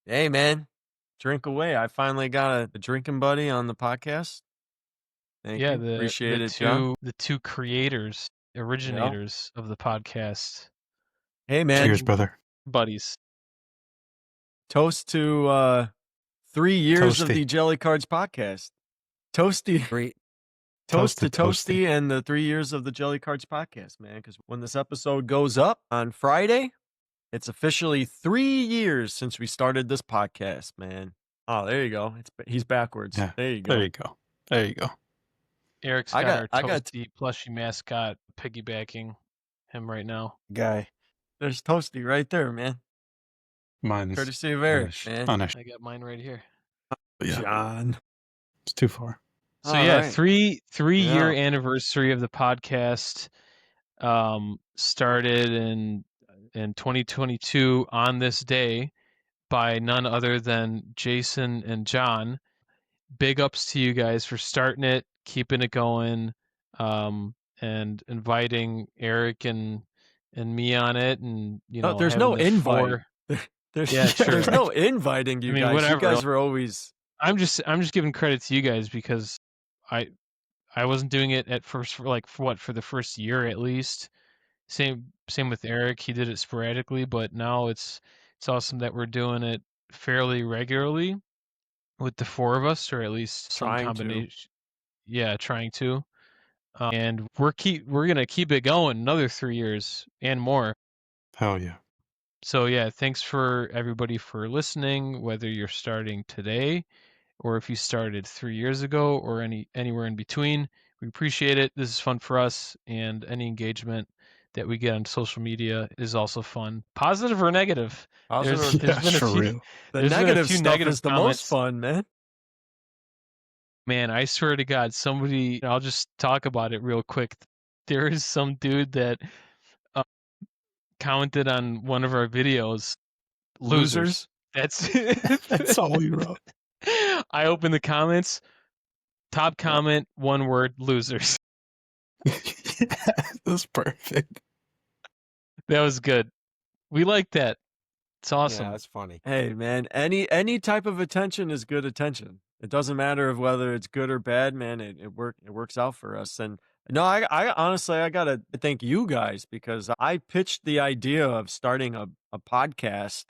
Hey, man, drink away. I finally got a drinking buddy on the podcast. Thank Yeah, you. the Appreciate the it, John. two the two creators, Yeah. originators of the podcast, Hey, man. Cheers, brother. buddies. Toast to 3 years of Toasty. the Jeli Cards Podcast. Toasty. Great. Toast to Toasty. Toasty and the 3 years of the Jeli Cards Podcast, man. Because when this episode goes up on Friday, it's officially 3 years since we started this podcast, man. Oh, there you go. He's backwards. Yeah. There you go. There you go. There you go. Eric's I got got- our Toasty plushie mascot piggybacking him right now. Guy. There's Toasty right there, man. Mine's Courtesy of Eric, man. on a I got mine right here. yeah. John. It's too far. So All yeah, right. three-year Yeah. anniversary of the podcast. Started in 2022 on this day by none other than Jason and John. Big ups to you guys for starting it, keeping it going, and inviting Eric and me on it, and No, there's having no the invite. There's Yeah, true. there's no inviting you I mean, guys. whatever. You guys were always I'm just giving credit to you guys because I wasn't doing it at first for the first year at least. Same with Eric. He did it sporadically, but now it's awesome that we're doing it fairly regularly with the four of us, or at least some Trying to. combination. Yeah, trying to. And we're gonna keep it going another 3 years and more. Hell yeah. So yeah, thanks for everybody for listening, whether you're starting today or if you started 3 years ago or anywhere in between. We appreciate it. This is fun for us, and any engagement that we get on social media is also fun, positive or negative. positive. There's been a for few- real. The there's been a negative few stuff negative is the comments. most fun, man. Man, I swear to God, somebody, I'll just talk about it real quick. There is some dude that commented on one of our videos, losers. That's That's all we wrote. I opened the comments, top comment, one word, losers. Yeah, that's perfect. That was good. We like that. It's awesome. Yeah, that's funny. Hey, man, any type of attention is good attention. It doesn't matter of whether it's good or bad, man. It works out for us. And no, I honestly I gotta thank you guys because I pitched the idea of starting a podcast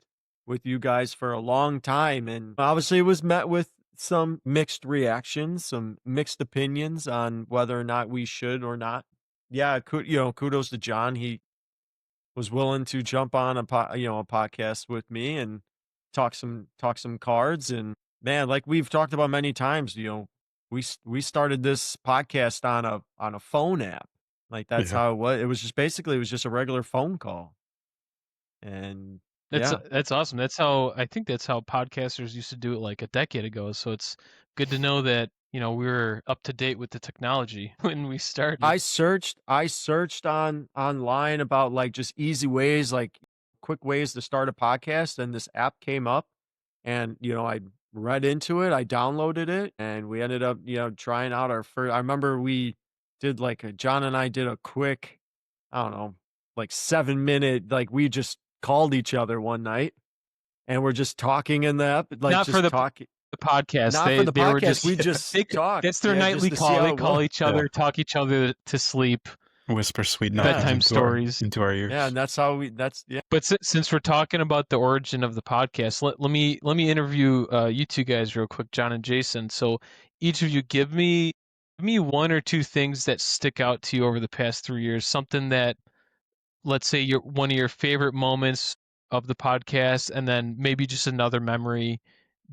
with you guys for a long time, and obviously it was met with some mixed reactions, some mixed opinions on whether or not we should or not. Yeah, kudos to John. He was willing to jump on a podcast with me and talk some cards. And man, like we've talked about many times, we started this podcast on a phone app. Like that's Yeah. how it was. It was just a regular phone call. And That's awesome. I think that's how podcasters used to do it like a decade ago. So it's good to know that, we were up to date with the technology when we started. I searched online about like just easy ways, like quick ways to start a podcast, and this app came up, and I read into it, I downloaded it, and we ended up trying out our first. I remember we did John and I did a quick, I don't know, like 7-minute, like we just called each other one night, and we're just talking in the app, like Not just for the talking. the podcast. Not they, for the they were podcast. just We just talk. that's their Yeah, nightly just to see call. how They it call was. each other, talk each other to sleep. Whisper sweet Yeah. nothings Bedtime into stories. into our ears. Yeah, and that's how we. That's yeah. But since we're talking about the origin of the podcast, let me interview you two guys real quick, John and Jason. So each of you give me one or two things that stick out to you over the past 3 years. Something that, let's say, one of your favorite moments of the podcast, and then maybe just another memory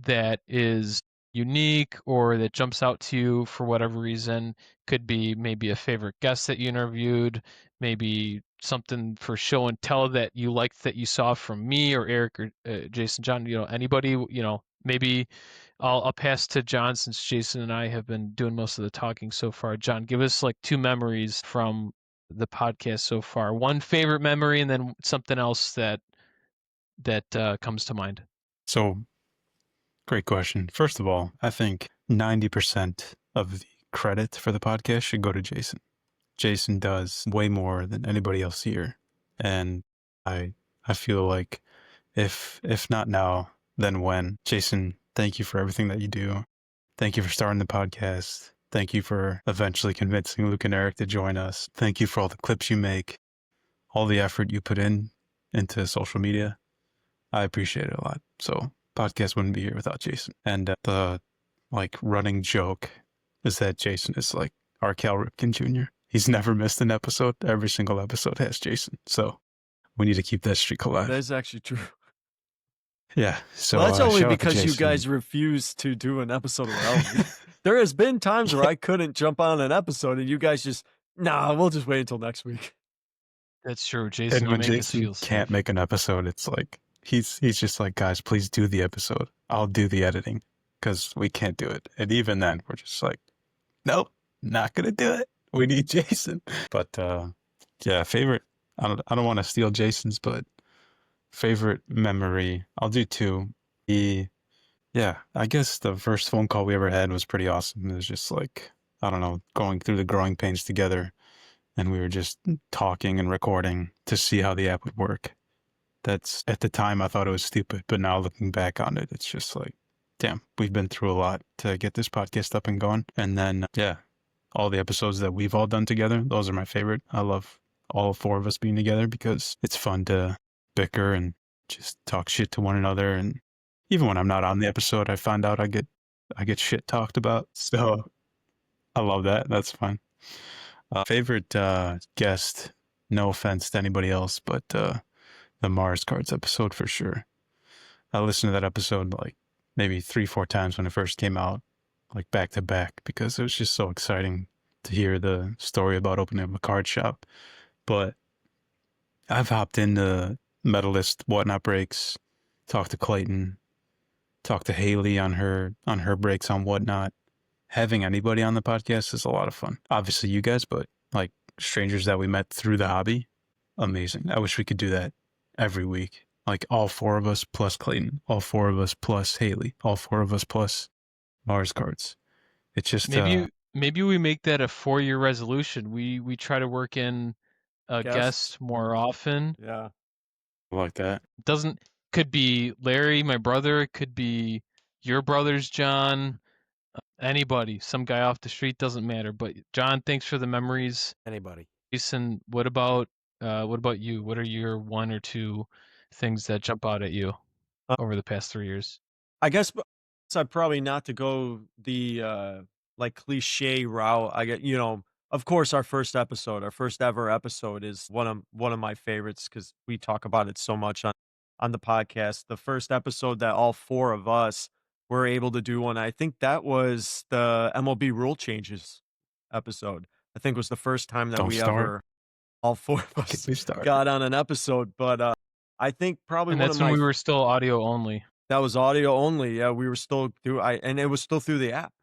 that is unique or that jumps out to you for whatever reason. Could be maybe a favorite guest that you interviewed, maybe something for show and tell that you liked that you saw from me or Eric or Jason, John, anybody, maybe I'll pass to John since Jason and I have been doing most of the talking so far. John, give us like two memories from the podcast so far. One favorite memory, and then something else that comes to mind. So, great question. First of all, I think 90% of the credit for the podcast should go to Jason. Jason does way more than anybody else here. And I feel like if not now, than when. Jason, thank you for everything that you do. Thank you for starting the podcast. Thank you for eventually convincing Luke and Eric to join us. Thank you for all the clips you make, all the effort you put into social media. I appreciate it a lot. So podcast wouldn't be here without Jason. And the running joke is that Jason is like our Cal Ripken Jr. He's never missed an episode. Every single episode has Jason. So we need to keep that streak alive. That is actually true. Yeah. So Well, that's only shout out to because you Jason. guys refuse to do an episode without me. There has been times where I couldn't jump on an episode and you guys just, nah, we'll just wait until next week. That's true. Jason, And you when make us Jason feel can't safe. make an episode, it's like he's just like, guys, please do the episode. I'll do the editing because we can't do it. And even then, we're just like, nope, not gonna do it. We need Jason. But yeah, favorite. I don't want to steal Jason's, but favorite memory. I'll do two. Yeah, I guess the first phone call we ever had was pretty awesome. It was just like, I don't know, going through the growing pains together. And we were just talking and recording to see how the app would work. That's, at the time, I thought it was stupid. But now looking back on it, it's just like, damn, we've been through a lot to get this podcast up and going. And then, yeah, all the episodes that we've all done together, those are my favorite. I love all four of us being together because it's fun to bicker and just talk shit to one another. And even when I'm not on the episode, I find out I get shit talked about. So I love that. That's fun. Favorite guest, no offense to anybody else, but the Mars Cards episode for sure. I listened to that episode like maybe 3-4 times when it first came out, like back to back, because it was just so exciting to hear the story about opening up a card shop. But I've hopped into Medalist Whatnot Breaks, talked to Clayton, talked to Haley on her breaks on Whatnot. Having anybody on the podcast is a lot of fun. Obviously you guys, but like strangers that we met through the hobby, amazing. I wish we could do that every week. Like all four of us plus Clayton, all four of us plus Haley, all four of us plus Mars Cards. It's just Maybe we make that a 4-year resolution. We try to work in a guest more often. Yeah. like that. Could be Larry, my brother, it could be your brothers, John, anybody, some guy off the street, doesn't matter. But John, thanks for the memories. Anybody. Jason, what about you? What are your 1 or 2 things that jump out at you over the past 3 years? I guess I'd probably not to go the like cliche route. I get, of course, our first ever episode is one of my favorites because we talk about it so much on the podcast. The first episode that all four of us were able to do one, I think that was the MLB rule changes episode. I think was the first time that all four of us got on an episode. But I think probably and that's when we were still audio only. That was audio only. Yeah, we were still and it was still through the app.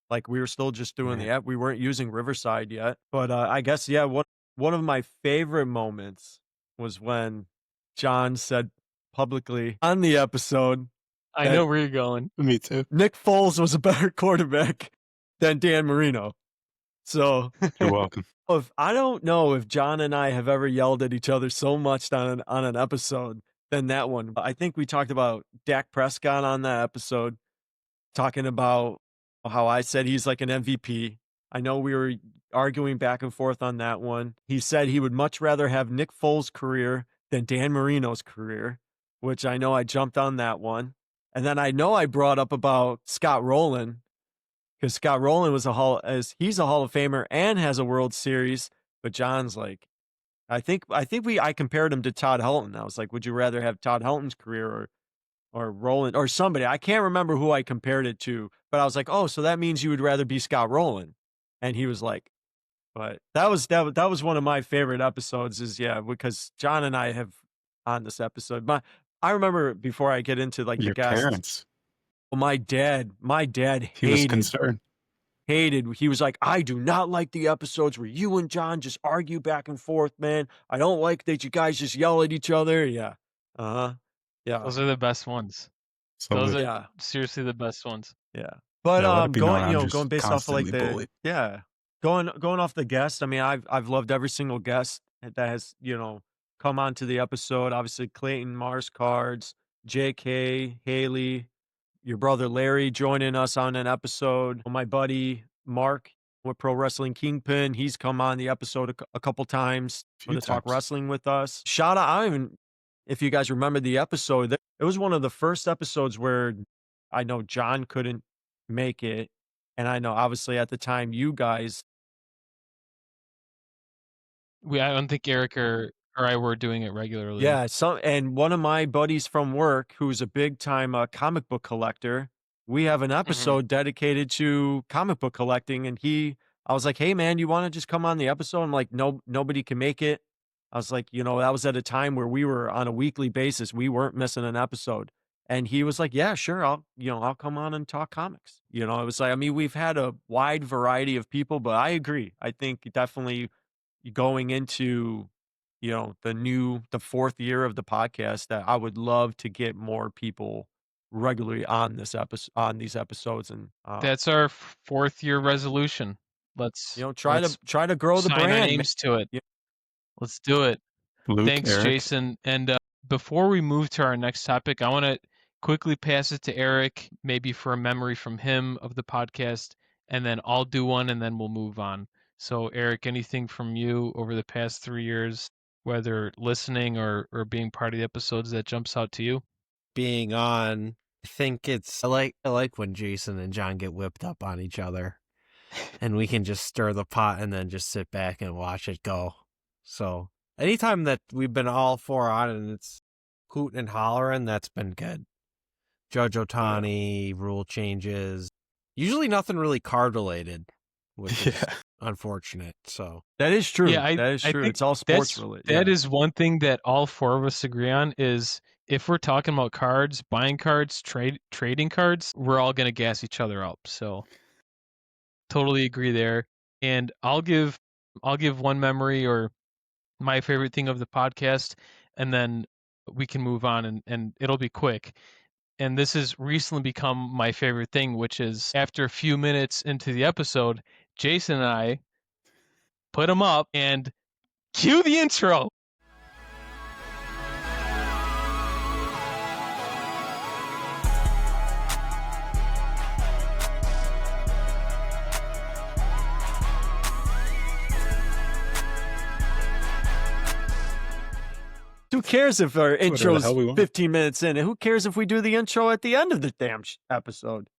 Like we were still just doing the app. We weren't using Riverside yet. But I guess one of my favorite moments was when John said publicly on the episode. I know where you're going. Me too. Nick Foles was a better quarterback than Dan Marino. So you're welcome. I don't know if John and I have ever yelled at each other so much on an episode than that one. I think we talked about Dak Prescott on that episode, talking about how I said he's like an MVP. I know we were arguing back and forth on that one. He said he would much rather have Nick Foles' career than Dan Marino's career, which I know I jumped on that one. And then I know I brought up about Scott Rowland, because Scott Rowland he's a Hall of Famer and has a World Series, but John's like, I compared him to Todd Helton. I was like, would you rather have Todd Helton's career or Rowland or somebody? I can't remember who I compared it to, but I was like, oh, so that means you would rather be Scott Rowland. And he was like, but that was one of my favorite episodes because John and I have on this episode. I remember before I get into like your the guests, parents. Well, my dad he was concerned. He was like, I do not like the episodes where you and John just argue back and forth, man. I don't like that you guys just yell at each other. Yeah. Yeah. Those are the best ones. So those are seriously the best ones. Yeah. But going based off of like bullied. going off the guest. I mean, I've loved every single guest that has, come onto the episode. Obviously Clayton, Mars Cards, JK, Haley, your brother Larry joining us on an episode. My buddy Mark with Pro Wrestling Kingpin, he's come on the episode a couple times Few to talk times. wrestling with us. Shout out, I don't even, if you guys remember the episode, it was one of the first episodes where I know John couldn't make it. And I know obviously at the time you guys, I don't think Eric or I were doing it regularly. yeah, and one of my buddies from work who's a big time comic book collector, we have an episode dedicated to comic book collecting, and I was like, hey man, you want to just come on the episode? I'm like, no, nobody can make it. I was like, that was at a time where we were on a weekly basis. We weren't missing an episode. And he was like, yeah, sure. I'll come on and talk comics. It was like, I mean, we've had a wide variety of people, but I agree. I think definitely going into, the fourth year of the podcast, that I would love to get more people regularly on these episodes. And, That's our 4th-year resolution. Let's try to grow the sign our brand. names to it. Yeah. Let's do it. Luke, Thanks, Eric. Jason. And before we move to our next topic, I want to quickly pass it to Eric, maybe for a memory from him of the podcast, and then I'll do one, and then we'll move on. So, Eric, anything from you over the past 3 years, whether listening or being part of the episodes, that jumps out to you? Being on, I think I like when Jason and John get whipped up on each other, and we can just stir the pot and then just sit back and watch it go. So anytime that we've been all four on and it's hooting and hollering, that's been good. Judge Otani, rule changes, usually nothing really card related, which is unfortunate. So that is true. Yeah, that is I true. think It's all sports related. That is one thing that all four of us agree on is if we're talking about cards, buying cards, trading cards, we're all going to gas each other up. So totally agree there. And I'll give one memory or my favorite thing of the podcast, and then we can move on and it'll be quick. And this has recently become my favorite thing, which is after a few minutes into the episode, Jason and I put them up and cue the intro. Who cares if our Whatever the intro's hell we want. 15 minutes in? And who cares if we do the intro at the end of the damn episode?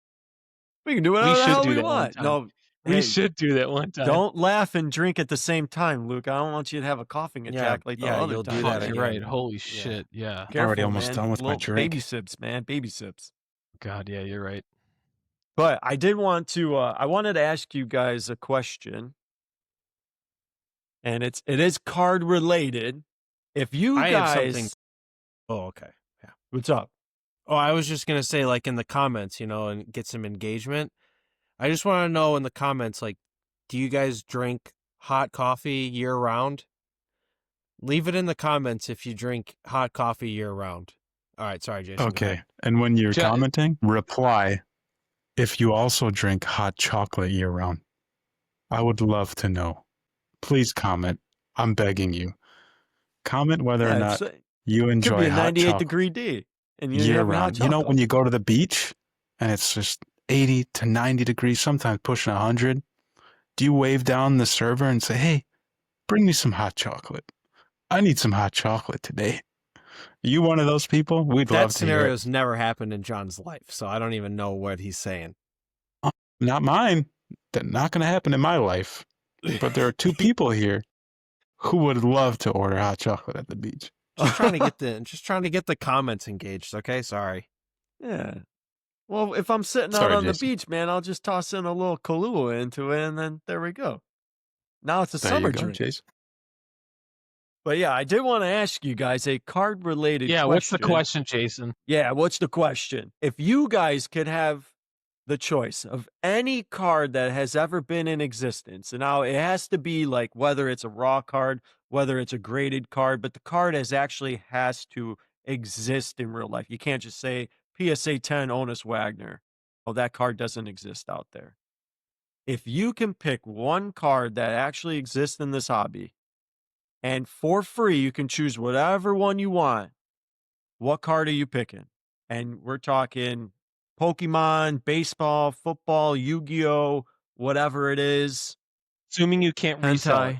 We can do whatever the hell we want. No, we should do that one time. Don't laugh and drink at the same time, Luke. I don't want you to have a coughing attack like the other you'll time. do that You're again. right. Holy shit. Yeah. I'm already almost man. done with my Little drink. Baby sips, man. Baby sips. God, yeah, you're right. But I did want to, I wanted to ask you guys a question. And it is card related. If you I guys, have something. Oh, okay. Yeah. What's up? Oh, I was just gonna say, like in the comments, and get some engagement. I just want to know in the comments, like, do you guys drink hot coffee year round? Leave it in the comments if you drink hot coffee year round. All right, sorry, Jason. Okay. And when you're commenting, reply if you also drink hot chocolate year round. I would love to know. Please comment. I'm begging you. Comment whether or not you Could enjoy be a hot 98 chocolate degree day and you year have hot round. chocolate. When you go to the beach and it's just 80 to 90 degrees, sometimes pushing 100, do you wave down the server and say, hey, bring me some hot chocolate? I need some hot chocolate today. Are you one of those people? We'd love to hear That scenario's never happened in John's life, so I don't even know what he's saying. Not mine. That's not going to happen in my life. But there are two people here who would love to order hot chocolate at the beach. Just trying to get the comments engaged. Okay, sorry. Yeah. Well, if I'm sitting Sorry, out on Jason. the beach, man, I'll just toss in a little Kahlua into it, and then there we go. Now it's a There summer you go, drink. Jason. But yeah, I did want to ask you guys a card-related question. Yeah, what's the question, Jason? Yeah, what's the question? If you guys could have the choice of any card that has ever been in existence, and now it has to be like whether it's a raw card, whether it's a graded card, but the card has to exist in real life. You can't just say PSA 10 Honus Wagner. Oh, that card doesn't exist out there. If you can pick one card that actually exists in this hobby, and for free, you can choose whatever one you want, what card are you picking? And we're talking Pokemon, baseball, football, Yu-Gi-Oh, whatever it is, Assuming you can't resell it. hentai.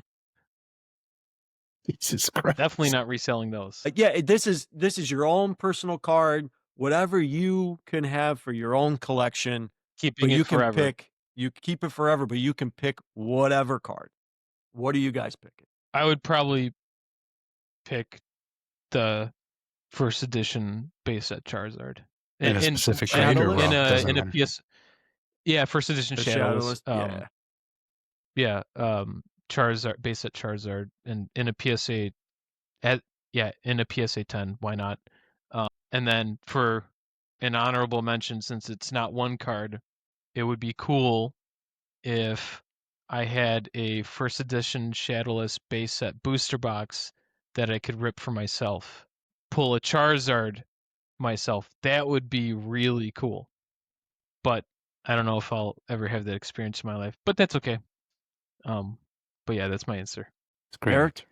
Jesus Christ. Definitely not reselling those. Yeah, this is your own personal card, whatever you can have for your own collection, Keeping but you it can forever. you keep it forever, but you can pick whatever card. What are you guys picking? I would probably pick the first edition base set Charizard. In a specific grade or Shadowless? raw? Doesn't in a matter. PS. Yeah, first edition The Shadowless. Shadowless? Yeah. Charizard, base set Charizard, and in a PSA. In a PSA 10. Why not? And then for an honorable mention, since it's not one card, it would be cool if I had a first edition Shadowless base set booster box that I could rip for myself. Pull a Charizard myself. That would be really cool. But I don't know if I'll ever have that experience in my life. But that's okay. But yeah, that's my answer. It's great. Eric?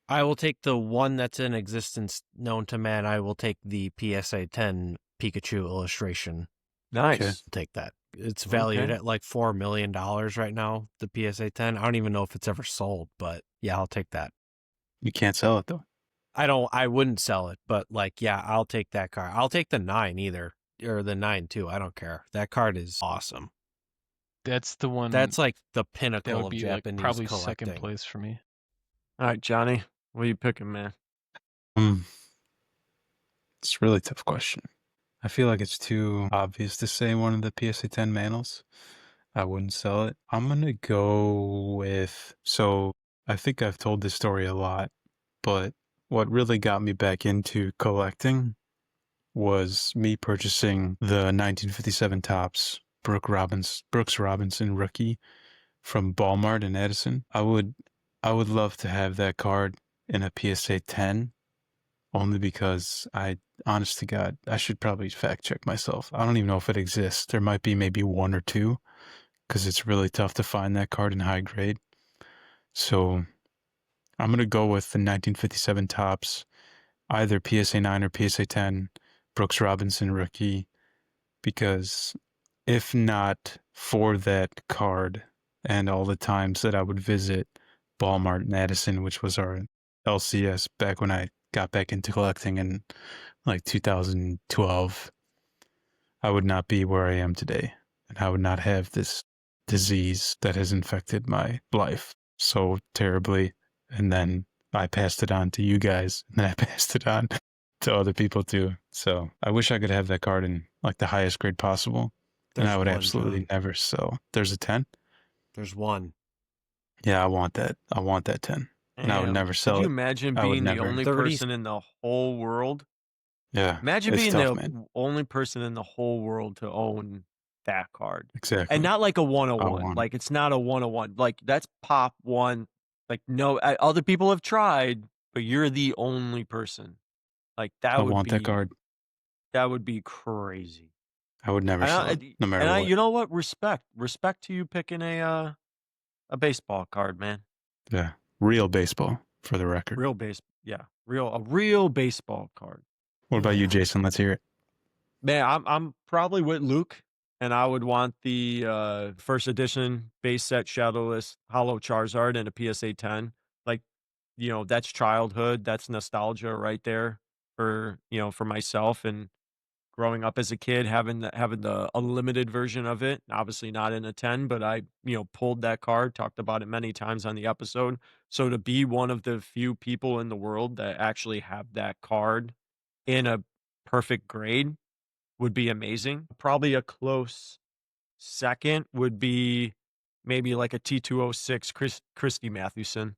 I will take the one that's in existence known to man. I will take the PSA 10 Pikachu illustration. Nice. Okay. I'll take that. It's valued Okay. at like $4 million right now, the PSA 10. I don't even know if it's ever sold, but yeah, I'll take that. You can't sell it though. I wouldn't sell it, but like, yeah, I'll take that card. I'll take the 9 either, or the 9 too. I don't care. That card is awesome. That's the one. That's like the that pinnacle would of be like Japanese probably collecting. second place for me. All right, Johnny, what are you picking, man? It's a really tough question. I feel like it's too obvious to say one of the PSA 10 manuals. I wouldn't sell it. I'm going to go with, so I think I've told this story a lot, but what really got me back into collecting was me purchasing the 1957 Topps Brooks Robinson rookie from Walmart in Edison. I would love to have that card in a PSA 10, only because honest to God, I should probably fact check myself. I don't even know if it exists. There might be maybe one or two, because it's really tough to find that card in high grade. So I'm going to go with the 1957 Topps, either PSA 9 or PSA 10 Brooks Robinson rookie, because if not for that card and all the times that I would visit Walmart in Addison, which was our LCS back when I got back into collecting in like 2012, I would not be where I am today, and I would not have this disease that has infected my life so terribly. And then I passed it on to you guys, and then I passed it on to other people too. So I wish I could have that card in like the highest grade possible. And I would absolutely never sell. There's a 10? There's one. Yeah, I want that. I want that 10. And I would never sell Could you it. imagine I would being the never. only 30 person in the whole world? Yeah. Imagine it's being tough, the man. only person in the whole world to own that card. Exactly. And not like a I 101. want it. Like, it's not a 101. Like, that's pop one. Like, no, other people have tried, but you're the only person. Like, I want that card. That would be crazy. I would never And sell it, no matter what. you know what? Respect to you picking a baseball card, man. Yeah. Real baseball, for the record. A real baseball card. What about you, Jason? Let's hear it. Man, I'm probably with Luke, and I would want the first edition base set Shadowless Hollow Charizard and a PSA 10. Like, that's childhood, that's nostalgia right there for myself, and growing up as a kid, having the unlimited version of it. Obviously not in a 10, but I pulled that card, talked about it many times on the episode. So to be one of the few people in the world that actually have that card in a perfect grade would be amazing. Probably a close second would be maybe like a T206 Christy Mathewson,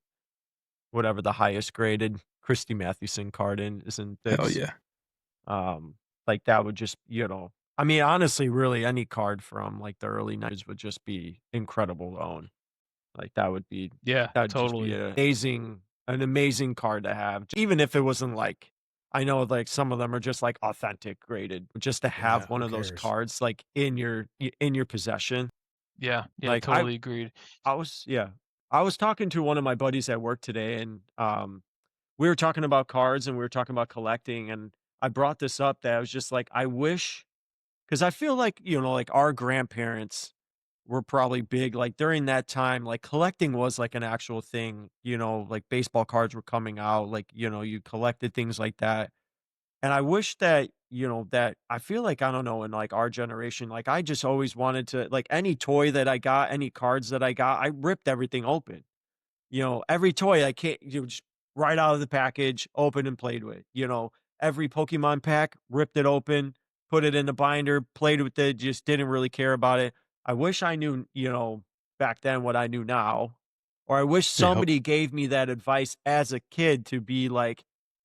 whatever the highest graded Christy Mathewson card is in this. Hell yeah. Like, that would just, I mean, honestly, really any card from like the early 90s would just be incredible to own. Like, that would be Totally. just be an amazing card to have. Even if it wasn't like, I know like some of them are just like authentic graded, but just to have one who of those cares? cards like in your possession. Yeah, Like, totally agreed. I was talking to one of my buddies at work today, and we were talking about cards and we were talking about collecting, and I brought this up that I was just like, I wish, because I feel like, like our grandparents were probably big, like during that time, like collecting was like an actual thing, like baseball cards were coming out, like, you collected things like that. And I wish that, that I feel like, I don't know, in like our generation, like I just always wanted to, like any toy that I got, any cards that I got, I ripped everything open. Every toy I can't, just right out of the package, opened and played with. Every Pokemon pack, ripped it open, put it in the binder, played with it, just didn't really care about it. I wish I knew, back then what I knew now, or I wish Yep. somebody gave me that advice as a kid to be like,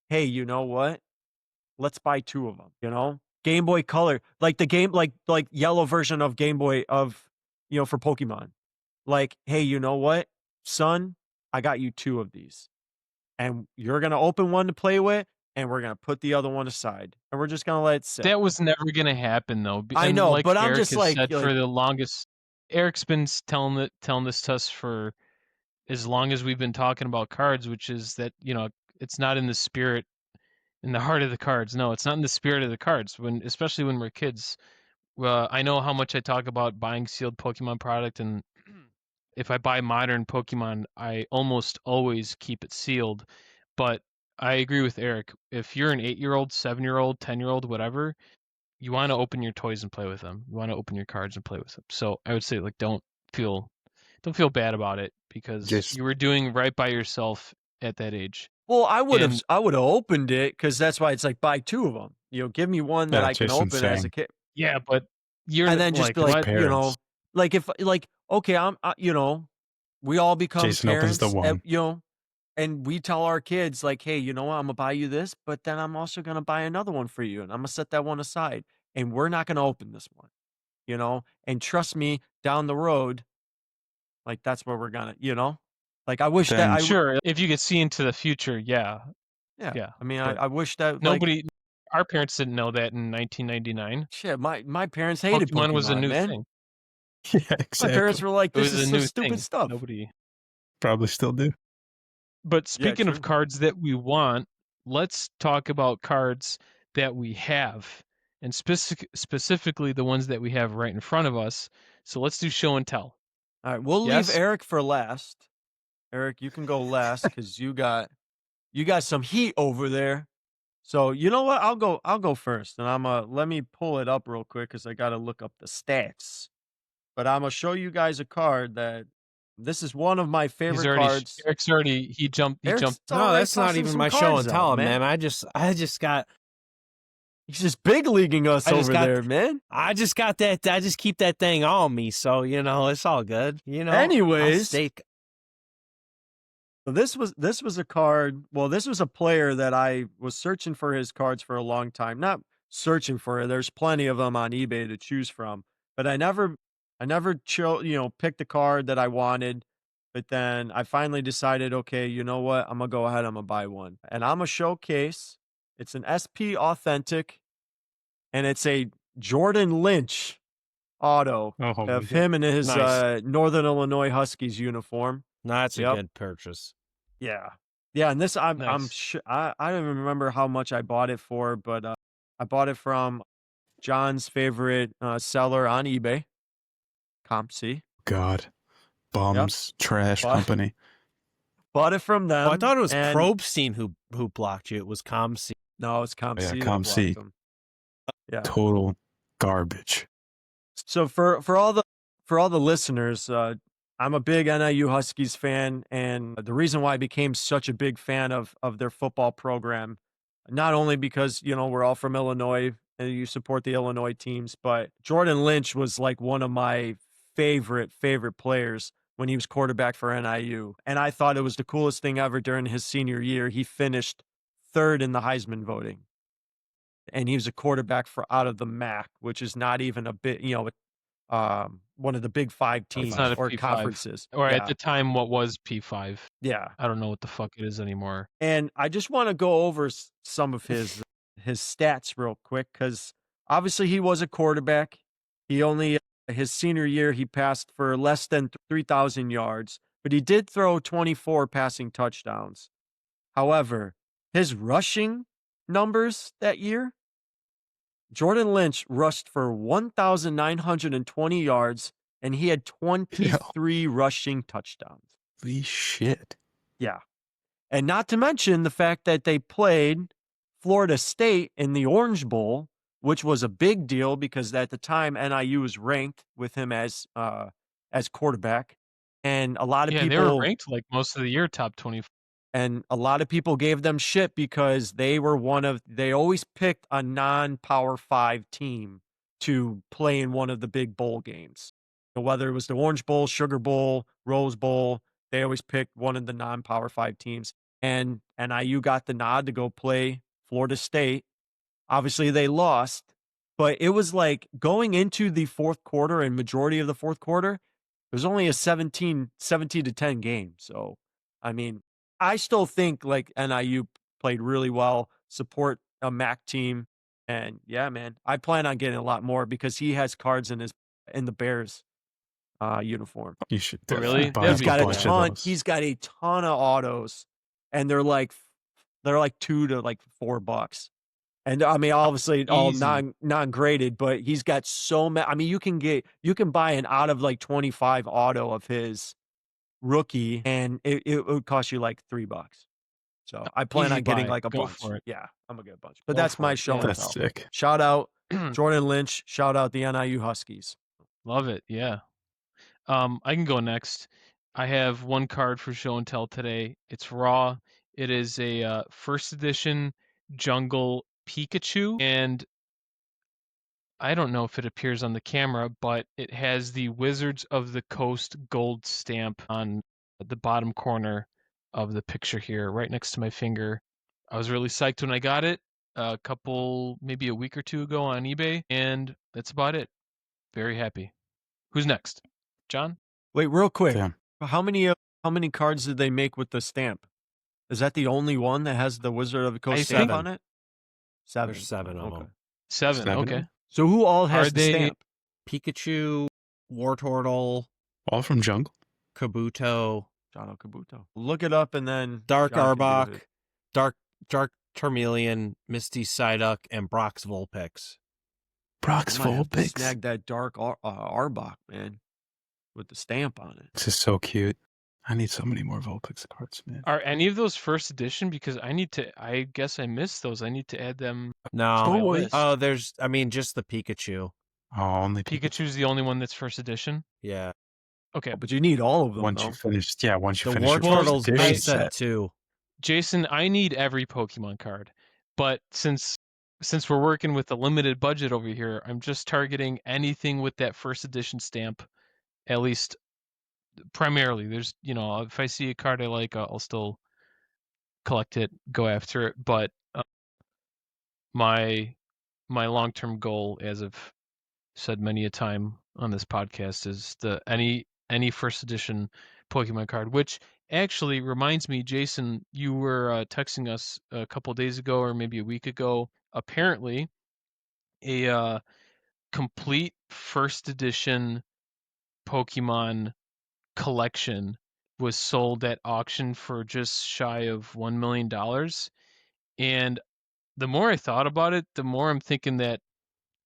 hey, you know what? Let's buy two of them. Game Boy Color, like the game, like yellow version of Game Boy for Pokemon. Like, hey, you know what, son? I got you two of these. And you're gonna open one to play with, and we're gonna put the other one aside. And we're just gonna let it sit. That was never gonna happen though. I And know, like but I'm Eric just has like said for the longest, Eric's been telling this to us for as long as we've been talking about cards, which is that, it's not in the spirit, in the heart of the cards. No, it's not in the spirit of the cards. Especially when we're kids. Well, I know how much I talk about buying sealed Pokemon product, and if I buy modern Pokemon, I almost always keep it sealed. But I agree with Eric. If you're an 8-year-old, 7-year-old, 10-year-old, whatever, you want to open your toys and play with them. You want to open your cards and play with them. So I would say, like, don't feel bad about it, because Just you were doing right by yourself at that age. well, I would have And opened it, because that's why it's like buy two of them. Give me one that yeah, I can Jason's open as a saying kid. yeah, but you're And then just like, be like, what? parents. like if like, okay, we all become Jason opens the parents, one. and we tell our kids like, hey, you know what, I'm gonna buy you this, but then I'm also gonna buy another one for you, and I'm gonna set that one aside, and we're not gonna open this one, and trust me, down the road, like that's where we're gonna, like I wish that Then Sure, if you could see into the future, yeah. yeah, Yeah. I mean, But I wish that like our parents didn't know that in 1999. shit, my parents hated Pokemon was a Pokemon, new man. thing. yeah, My parents exactly. were like, It this was a is so new stupid thing. stuff. Nobody. Probably still do. But Yeah, speaking true. of cards that we want, let's talk about cards that we have, and specifically the ones that we have right in front of us. So let's do show and tell. All right, we'll leave Yes? Eric for last. Eric, you can go last because you got some heat over there. So you know what? I'll go first, and let me pull it up real quick because I got to look up the stats. But I'm gonna show you guys a card that this is one of my favorite cards. Eric's already he jumped. Eric's No, already that's not tossing even some my show cards and out, tell, man. man. I just got He's just big leaguing us I just over got- there, man. I just got that. I just keep that thing on me, so it's all good. I'll Anyways, stay- so this was a card. Well, this was a player that I was searching for his cards for a long time. Not searching for it. There's plenty of them on eBay to choose from, but I never picked the card that I wanted. But then I finally decided, okay, you know what? I'm gonna go ahead. I'm gonna buy one, and I'm gonna showcase. It's an SP Authentic, and it's a Jordan Lynch auto Oh, my of God. him in his Nice. Northern Illinois Huskies uniform. No, that's a Yep. good purchase. Yeah. Yeah, and this I'm Nice. sure I don't even remember how much I bought it for, but I bought it from John's favorite seller on eBay, CompC. God, bums, trash But- company. Bought it from them. Oh, I thought it was and- Probstein who blocked you. It was ComC. No, it's CompC. Yeah, that CompC. blocked them. Yeah. Total garbage. So for all the listeners, I'm a big NIU Huskies fan, and the reason why I became such a big fan of their football program, not only because we're all from Illinois and you support the Illinois teams, but Jordan Lynch was like one of my favorite players when he was quarterback for NIU, and I thought it was the coolest thing ever. During his senior year, he finished third in the Heisman voting, and he was a quarterback for out of the MAC, which is not even a bit, one of the big 5 teams not a or P5. conferences. Or yeah. at the time, what was P5? Yeah. I don't know what the fuck it is anymore. And I just want to go over some of his stats real quick, because obviously he was a quarterback. He only his senior year he passed for less than 3,000 yards, but he did throw 24 passing touchdowns. However, his rushing numbers that year, Jordan Lynch rushed for 1,920 yards, and he had 23 rushing touchdowns. Holy shit. Yeah. And not to mention the fact that they played Florida State in the Orange Bowl, which was a big deal because at the time NIU was ranked with him as quarterback. And a lot of Yeah, they were people ranked like most of the year top 20. and a lot of people gave them shit because they always picked a non-Power 5 team to play in one of the big bowl games. So whether it was the Orange Bowl, Sugar Bowl, Rose Bowl, they always picked one of the non-Power 5 teams. And NIU got the nod to go play Florida State. Obviously, they lost, but it was like going into the fourth quarter and majority of the fourth quarter, it was only a 17 to 10 game. So, I mean, I still think like NIU played really well, support a MAC team. And yeah, man, I plan on getting a lot more because he has cards in the Bears uniform. You should Really? buy He's got a bunch of ton. those. He's got a ton of autos, and they're like $2 to $4. And I mean, obviously, all Easy. non-graded, but he's got so many. I mean, you can buy an out of like 25 auto of his rookie, and it would cost you like $3. So I plan Easy on getting buy. like a Go bunch. for it. Yeah, I'm gonna get a bunch. But Go that's for my it, show yeah. and That's tell. sick. Shout out Jordan Lynch. Shout out the NIU Huskies. Love it. Yeah. I can go next. I have one card for show and tell today. It's raw. It is a first edition Jungle Pikachu, and I don't know if it appears on the camera, but it has the Wizards of the Coast gold stamp on the bottom corner of the picture here, right next to my finger. I was really psyched when I got it maybe a week or two ago on eBay, and that's about it. Very happy. Who's next? John? Wait, real quick. Damn. How many cards did they make with the stamp? Is that the only one that has the Wizard of the Coast I stamp think- on it? 7. There's 7 of them. Seven. Seven? Okay. So who all has Are the they- stamp? Pikachu, Wartortle, All from Jungle? Kabuto, John Kabuto. Look it up and then Dark John can give Arbok, it. Dark Charmeleon, Misty Psyduck, and Brock's Vulpix. Brock's I might have to Vulpix. snag that Dark Arbok, man, with the stamp on it. This is so cute. I need so many more Vulpix cards, man. Are any of those first edition? Because I guess I missed those. I need to add them. No. my Toys. list. Oh, just the Pikachu. Oh, only Pikachu. Pikachu's the only one that's first edition. Yeah. Okay. But you need all of them, Once though. you finish, yeah, once you The finish your Wartortle's first edition base set set. too. Jason, I need every Pokemon card. But since we're working with a limited budget over here, I'm just targeting anything with that first edition stamp, at least primarily. There's, if I see a card I like, I'll still collect it, go after it. But my long-term goal, as I've said many a time on this podcast, is any first edition Pokemon card, which actually reminds me, Jason, you were texting us a couple days ago or maybe a week ago. Apparently, a complete first edition Pokemon collection was sold at auction for just shy of $1 million. And the more I thought about it, the more I'm thinking that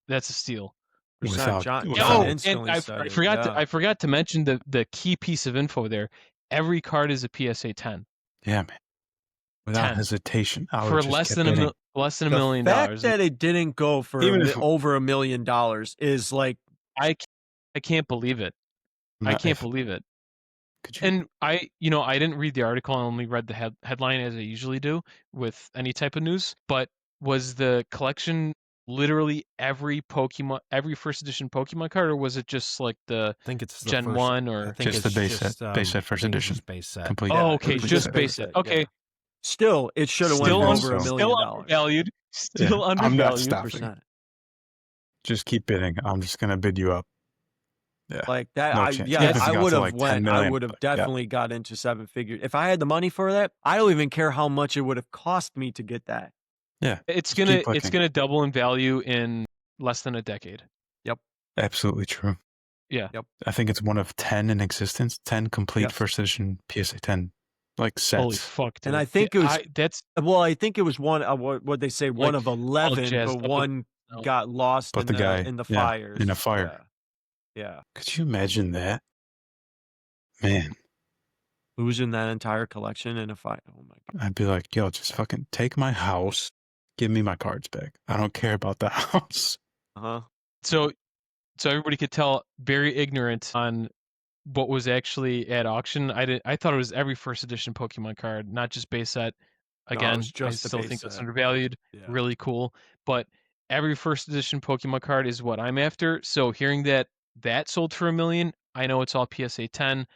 that's a steal. Without- John without- instantly I said it, forgot yeah. I forgot to mention the key piece of info there. Every card is a PSA 10 Yeah, man. Without 10. hestation. I would for just less keep than bidding. less than $1 The million. fact that it didn't go for Even if- over $1 million is like, I can't believe it. I Not can't if- believe it. Could you? And I didn't read the article. I only read the headline as I usually do with any type of news. But was the collection literally every first edition Pokemon card, or was it just like the I think it's the Gen first, 1 I or think Just it's the base set. just, Base set first I think it's edition. just base set. Complete. Oh, okay, complete just set. base set. Okay. still, it should have went Still for un- over $1 still million. undervalued. Still Yeah, I'm not undervalued. stopping. 100%. Just keep bidding. I'm just gonna bid you up. Yeah. Like that, No I chance. Yeah, if it I got would to, have like, 10 went. I million, would have but yeah. definitely got into 7 figures if I had the money for that. I don't even care how much it would have cost me to get that. It's Just keep gonna clicking. double in value in less than a decade. Absolutely true. Yeah. Yep. I think it's one of 10 in existence. 10 complete Yes. first edition PSA 10 like Holy sets. fuck, dude. And I think it was That's well, I think it was one. What they say, one like of all 11, but jazzed up. one got lost But in the guy, the yeah, fires. in a fire. Yeah. Could you imagine that? Man, Losing that entire collection in a fire. Oh my god. I'd be like, yo, just fucking take my house, give me my cards back. I don't care about the house. Uh-huh. So everybody could tell very ignorant on what was actually at auction. I thought it was every first edition Pokemon card, not just base set. No, it Again, was I just the still base think that's set. undervalued. Yeah. Really cool. But every first edition Pokemon card is what I'm after. So hearing that sold for $1 million, I know it's all PSA 10.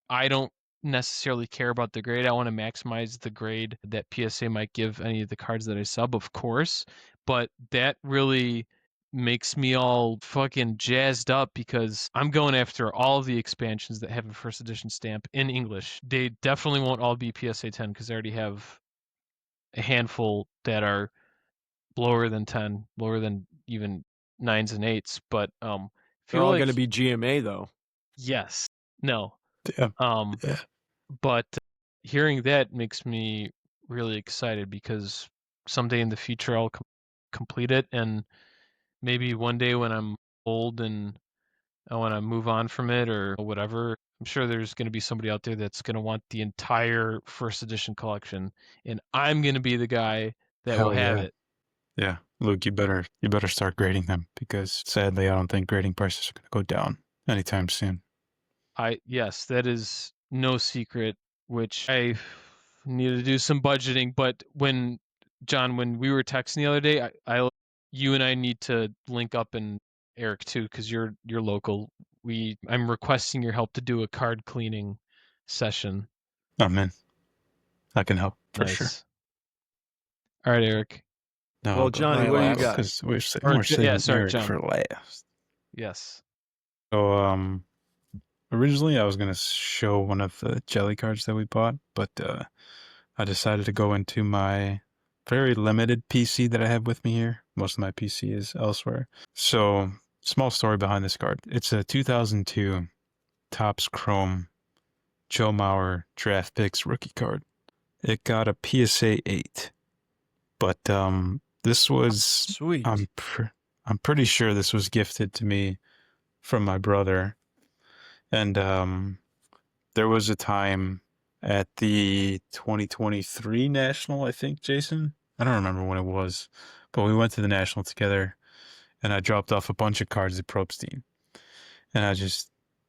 I don't necessarily care about the grade. I want to maximize the grade that PSA might give any of the cards that I sub, of course. But that really makes me all fucking jazzed up because I'm going after all of the expansions that have a first edition stamp in English. They definitely won't all be PSA 10 because I already have a handful that are lower than 10, lower than even 9s and 8s. But They're feel all like going to be GMA though. yes, no. Yeah. Um, Yeah. but hearing that makes me really excited because someday in the future I'll complete it, and maybe one day when I'm old and I want to move on from it or whatever, I'm sure there's going to be somebody out there that's going to want the entire first edition collection, and I'm going to be the guy that will Hell have yeah. it. Yeah. Luke, you better start grading them because sadly I don't think grading prices are going to go down anytime soon. Yes, that is no secret, which I need to do some budgeting. But John, when we were texting the other day, you and I need to link up, and Eric too, because you're local. I'm requesting your help to do a card cleaning session. Oh man, I can help for sure. Nice. All right, Eric. No, Well, Johnny, what do you got? Because we're Yeah, saving sorry, Eric John. for last. Yes. So originally I was gonna show one of the Jeli cards that we bought, but I decided to go into my very limited PC that I have with me here. Most of my PC is elsewhere. So small story behind this card. It's a 2002 Topps Chrome Joe Mauer Draft Picks rookie card. It got a PSA 8, but this was Sweet. I'm pretty sure this was gifted to me from my brother, and there was a time at the 2023 National, I think, Jason. I don't remember when it was, but we went to the National together, and I dropped off a bunch of cards at Probstein. And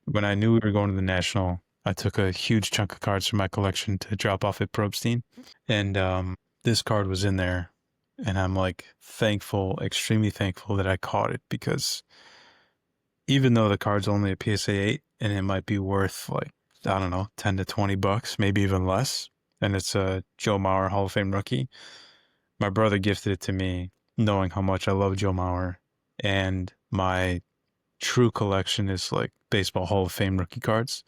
when I knew we were going to the National, I took a huge chunk of cards from my collection to drop off at Probstein, and this card was in there, and I'm like thankful, extremely thankful that I caught it, because even though the card's only a PSA 8 and it might be worth like, I don't know, 10 to 20 bucks, maybe even less, and it's a Joe Mauer Hall of Fame rookie, my brother gifted it to me knowing how much I love Joe Mauer, and my true collection is like baseball Hall of Fame rookie cards.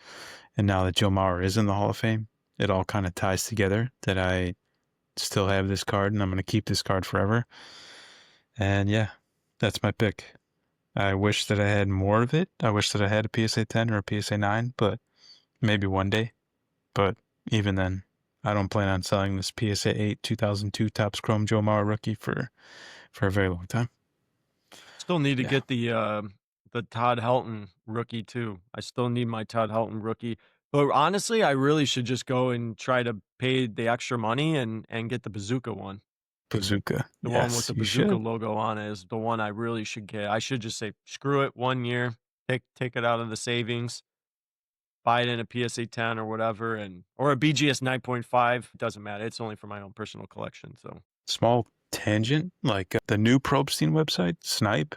And now that Joe Mauer is in the Hall of Fame, it all kind of ties together that I still have this card and I'm going to keep this card forever. And yeah, that's my pick. I wish that I had more of it. I wish that I had a PSA 10 or a PSA 9, but maybe one day. But even then, I don't plan on selling this PSA 8 2002 Topps Chrome Joe Mauer rookie for a very long time. Still need to Yeah. get the Todd Helton rookie too. I still need my Todd Helton rookie. But honestly, I really should just go and try to pay the extra money and get the Bazooka one. Bazooka. The Yes, one with the you Bazooka should. logo on it is the one I really should get. I should just say, screw it, 1 year, take it out of the savings, buy it in a PSA 10 or whatever, or a BGS 9.5. It doesn't matter. It's only for my own personal collection. So Small tangent, like the new Probstein website, Snipe.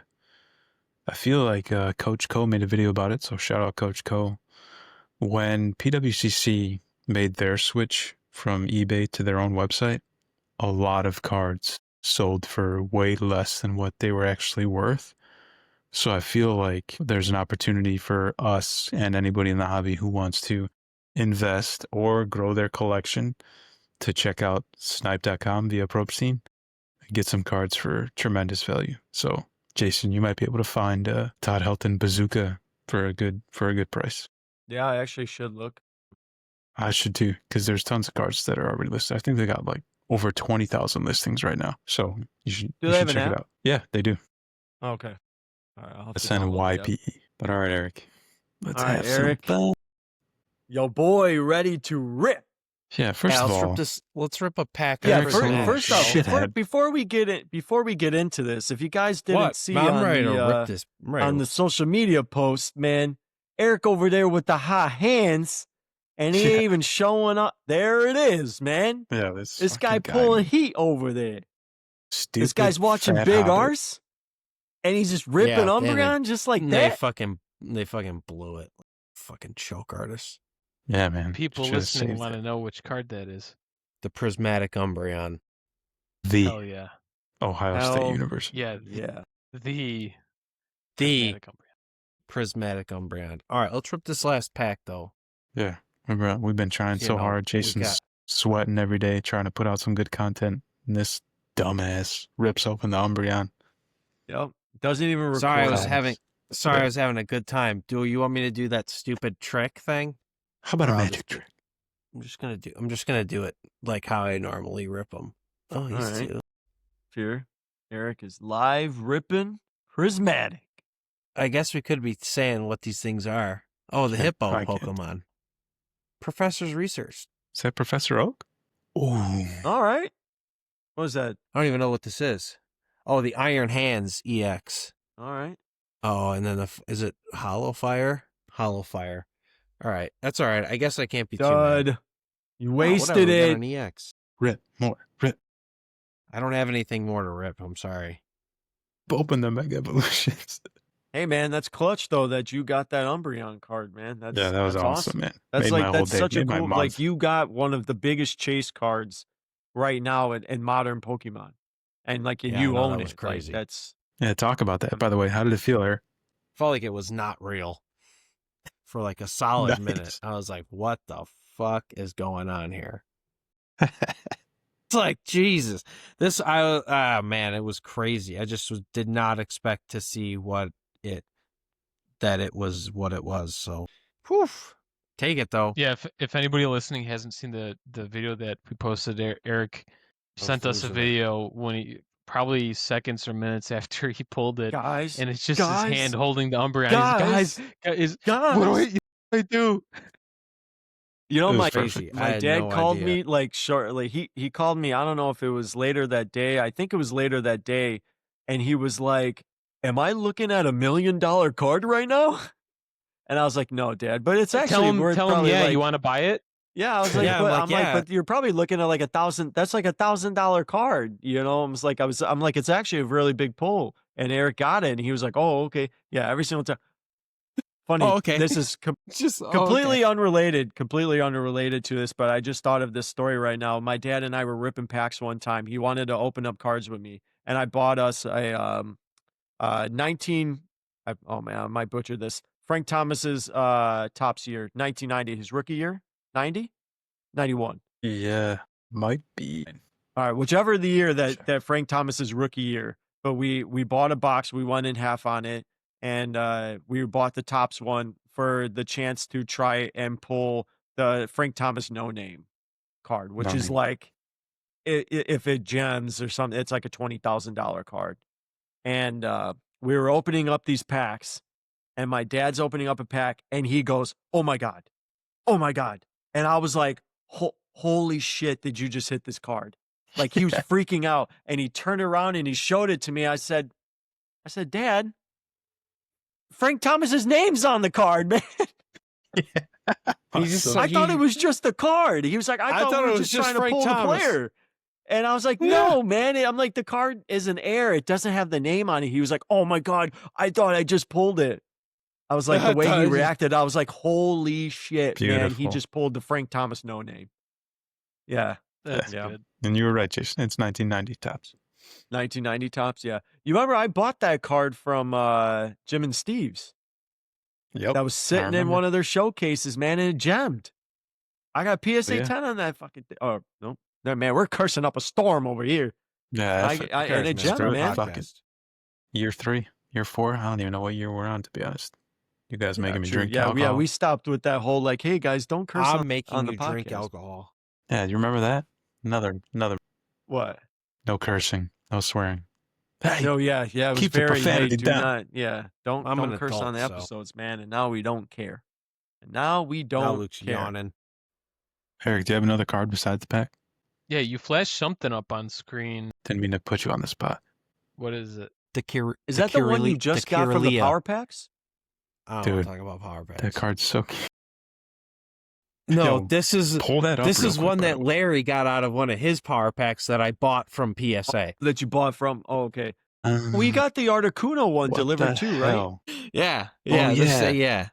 I feel like Coach Co made a video about it, so shout out Coach Co. When PWCC made their switch from eBay to their own website, a lot of cards sold for way less than what they were actually worth. So I feel like there's an opportunity for us and anybody in the hobby who wants to invest or grow their collection to check out snipe.com via Probstein and get some cards for tremendous value. So Jason, you might be able to find Todd Helton Bazooka for a good price. yeah, I actually should look. I should too, because there's tons of cards that are already listed. I think they got like over 20,000 listings right now. So you should Do they have an check app? it out. Yeah, they do. Okay. All right. I'll have to It's an download the app. YPE. But all right, Eric. Let's All right, have Eric. some fun. Yo, boy, ready to rip. Yeah, first of all, let's rip a pack. Yeah, Eric's of a little first off, shithead. before we get into this, if you guys didn't What? see I'm on ready the to rip this. I'm ready on to- the social media post, man, Eric over there with the high hands, and he ain't even showing up. There it is, man. yeah, This guy fucking pulling man. heat over there. Stupid, This guy's watching fat Big hobbit. Arse, and he's just ripping Yeah, and Umbreon just like they that. fucking blew it. Fucking choke artists. Yeah, man. People Should've listening saved want to it. know which card that is. The prismatic Umbreon. The Hell yeah. Ohio Hell State University. Yeah. Yeah. The The Prismatic Umbreon. prismatic Umbreon. All right, let's rip this last pack though. Yeah. Remember, we've been trying You so know, hard. we Jason's got- sweating every day trying to put out some good content. And this dumbass rips open the Umbreon. Yep. Doesn't even record. Sorry, I was us. having Yeah. I was having a good time. Do you want me to do that stupid trick thing? How about a Or I'll magic just- trick? I'm just gonna do it like how I normally rip them. Oh, he's All right. two. Here, Eric is live ripping prismatic. I guess we could be saying what these things are. Oh, the Can't- hippo I can't. Pokemon. Professor's research. Is that Professor Oak? Oh, All right. What was that? I don't even know what this is. Oh, the Iron Hands EX. All right. Oh, and then is it Hollow Fire? Hollow Fire. All right, that's all right. I guess I can't be too mad. Dud. You Oh, whatever, wasted we got it. an EX. rip more, rip. I don't have anything more to rip. I'm sorry. Open the Mega Evolutions. Hey man, that's clutch though that you got that Umbreon card, man. That's Yeah, that was that's awesome, man. That's Made like my whole that's day. such a Made my cool month. like you got one of the biggest chase cards right now in modern Pokemon. And like Yeah, I you know, own that it. was Like, crazy. that's Yeah, talk about that. By the way, how did it feel, Eric? Felt like it was not real for like a solid Nice. minute. I was like, what the fuck is going on here? It's like, Jesus, man, it was crazy. I just did not expect to see that it was what it was. So, whew, take it though. Yeah, if anybody listening hasn't seen the video that we posted, Eric sent us a losing it. video when he probably seconds or minutes after he pulled it, guys. and it's just guys, his hand holding the Umbreon. guys, Guys, guys. what do I do? You know, It was my perfect. I my had dad no called idea. me like shortly. He called me. I don't know if it was later that day. I think it was later that day, and he was like, "Am I looking at $1 million card right now?" And I was like, "No, Dad, but it's actually Tell him, worth yeah, probably you want to buy it? Yeah, I was like, Yeah, but I'm like, I'm like, yeah. but you're probably looking at like 1,000. That's like $1,000 card, you know. I'm like, it's actually a really big pull. And Eric got it, and he was like, oh, okay, yeah, every single time. Funny. Oh, okay. This is Just completely unrelated to this, but I just thought of this story right now. My dad and I were ripping packs one time. He wanted to open up cards with me, and I bought us a 19. Oh man, I might butcher this. Frank Thomas's Topps year, 1990, his rookie year, 90, 91. Yeah, might be. All right, whichever the year Sure. that Frank Thomas's rookie year. But we bought a box, we won in half on it, and we bought the Topps one for the chance to try and pull the Frank Thomas no name card, which No is name. like if it gems or something, it's like a $20,000 card. And we were opening up these packs, and my dad's opening up a pack, and he goes, "Oh my god, oh my god!" And I was like, "Holy shit! Did you just hit this card?" Like he was freaking out, and he turned around and he showed it to me. I said, "Dad, Frank Thomas's name's on the card, man." He just- Awesome. I thought it was just the card. He was like, I thought we were just trying to Frank pull Thomas. the player. And I was like, no, man. I'm like, the card is an error. It doesn't have the name on it. He was like, oh my God, I thought I just pulled it. I was like, I the way thought I he just- reacted, I was like, holy shit, man. He Beautiful. just pulled the Frank Thomas no name. Yeah. That's Yeah. good. And you were right, Jason. It's 1990 Topps. 1990 Topps. Yeah. You remember I bought that card from Jim and Steve's. Yep. That was sitting in remember. one of their showcases, man, and it gemmed. I got PSA Yeah. 10 on that fucking thing. Oh, no. No, man, we're cursing up a storm over here. Yeah, and it Just gemmed, throw it man. fuck it. Year 3, year 4. I don't even know what year we're on, to be honest. You guys making me true. drink Yeah, alcohol? we stopped with that whole like, hey guys, don't curse I'm on making the you drink podcast. alcohol. Yeah, you remember that? Another. What? No cursing, no swearing. Hey, No, yeah, it was keep the very. Hey, profanity do down. not. Yeah, I'm don't an curse on the adult, so- episodes, man. And now we don't care. And now we Now don't Luke's care. yawning. Eric, do you have another card besides the pack? Yeah, you flashed something up on screen. Didn't mean to put you on the spot. What is it? Is that the one you just got from the power packs? I don't Dude, want to talk about power packs. That card's so cute. No, Yo, this is Pull that up. this real is quick, one by that the way. Larry got out of one of his power packs that I bought from PSA. That you bought from? Oh, okay. We got the Articuno one What delivered the too, right? hell? Yeah, yeah. yeah.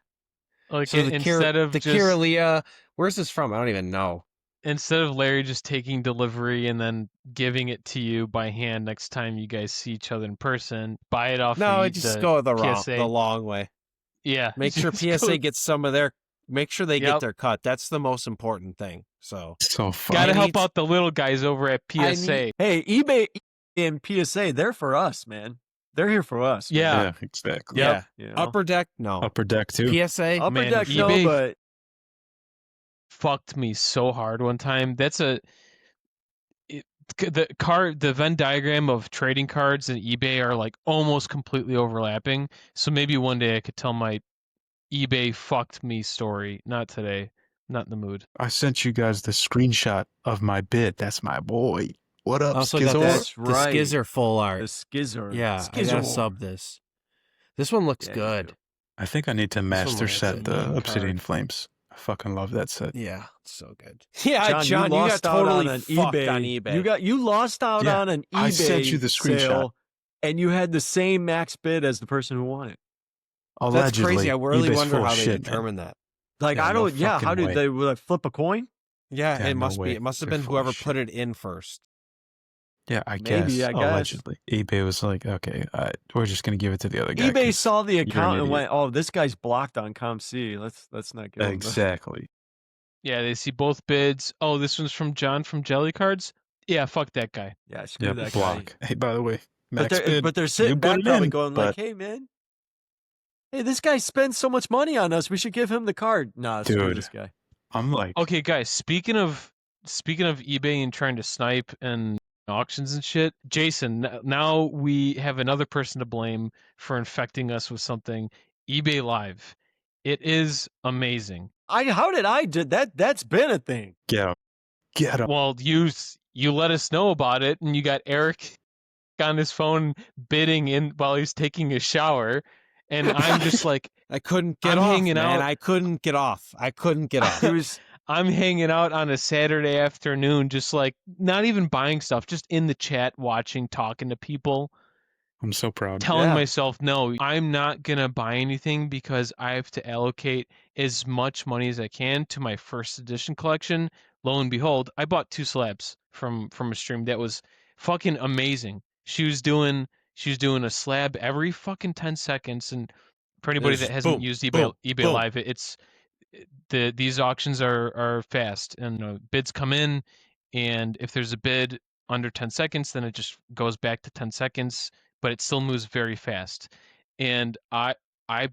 Like So the instead of just Kiralia, where's this from? I don't even know. instead of Larry just taking delivery and then giving it to you by hand next time you guys see each other in person, buy it off. No, the, I just the go PSA. the long way. Yeah, Make sure just PSA go- gets some of their. Make sure they Yep. get their cut. That's the most important thing. So So fun. Gotta I help need- out the little guys over at I PSA. Hey, eBay and PSA, they're for us, man. They're here for us. man. Yeah. Yeah, exactly. yeah, You know? upper deck, no. Upper deck too. PSA, Upper Man, deck, no, eBay- but Fucked me so hard one time. That's the Venn diagram of trading cards and eBay are like almost completely overlapping. So maybe one day I could tell my eBay fucked me story. Not today. Not in the mood. I sent you guys the screenshot of my bid. That's my boy. What up, also got Skizor? That's the right. Skizzer full art. the Skizzer. Yeah, I gotta Skizzer. sub this. This one looks Yeah, you good. do. I think I need to one master looks set good. the Neat Obsidian card. Flames. I fucking love that set. Yeah, it's so good. Yeah, John, you got lost out totally on an fucked eBay. on eBay. You lost out Yeah, on an eBay I sent you the screenshot. sale, and you had the same max bid as the person who won it. That's Allegedly, crazy. I really eBay's wonder full of how they shit, man. determined that. Like Yeah, I no don't. Yeah, how fucking did way. they like, flip a coin? Yeah, Yeah, it no must way. be. It must have They're been full of whoever put shit. it in first. Yeah, I Maybe, guess. I guess. Allegedly, eBay was like, okay, we're just gonna give it to the other guy. eBay 'cause saw the you're an account and idiot. went, "Oh, this guy's blocked on ComC. Let's not give him the-" Exactly. Yeah, they see both bids. Oh, this one's from John from Jeli Cards. Yeah, fuck that guy. Yeah, screw Yep. that Block. guy. Hey, by the way, But max bid. they're you sitting put back it probably in, going but like, "Hey, man, hey, this guy spends so much money on us. We should give him the card." Nah, screw Dude. this guy. I'm like, Okay, guys. Speaking of eBay and trying to snipe and auctions and shit, Jason. Now we have another person to blame for infecting us with something. eBay Live. It is amazing. How did I did that? That's been a thing. get him, get him. Well, you let us know about it, and you got Eric on his phone bidding in while he's taking a shower, and I'm just like, I couldn't get I'm off, hanging man. out. I couldn't get off. I couldn't get off. He was I'm hanging out on a Saturday afternoon, just like not even buying stuff, just in the chat, watching, talking to people, I'm so proud. telling Yeah. myself, no, I'm not going to buy anything because I have to allocate as much money as I can to my first edition collection. Lo and behold, I bought 2 slabs from a stream that was fucking amazing. She was doing a slab every fucking 10 seconds, and for anybody Just that hasn't boom, used eBay boom, boom. Live, these auctions are fast, and bids come in, and if there's a bid under 10 seconds, then it just goes back to 10 seconds, but it still moves very fast. And I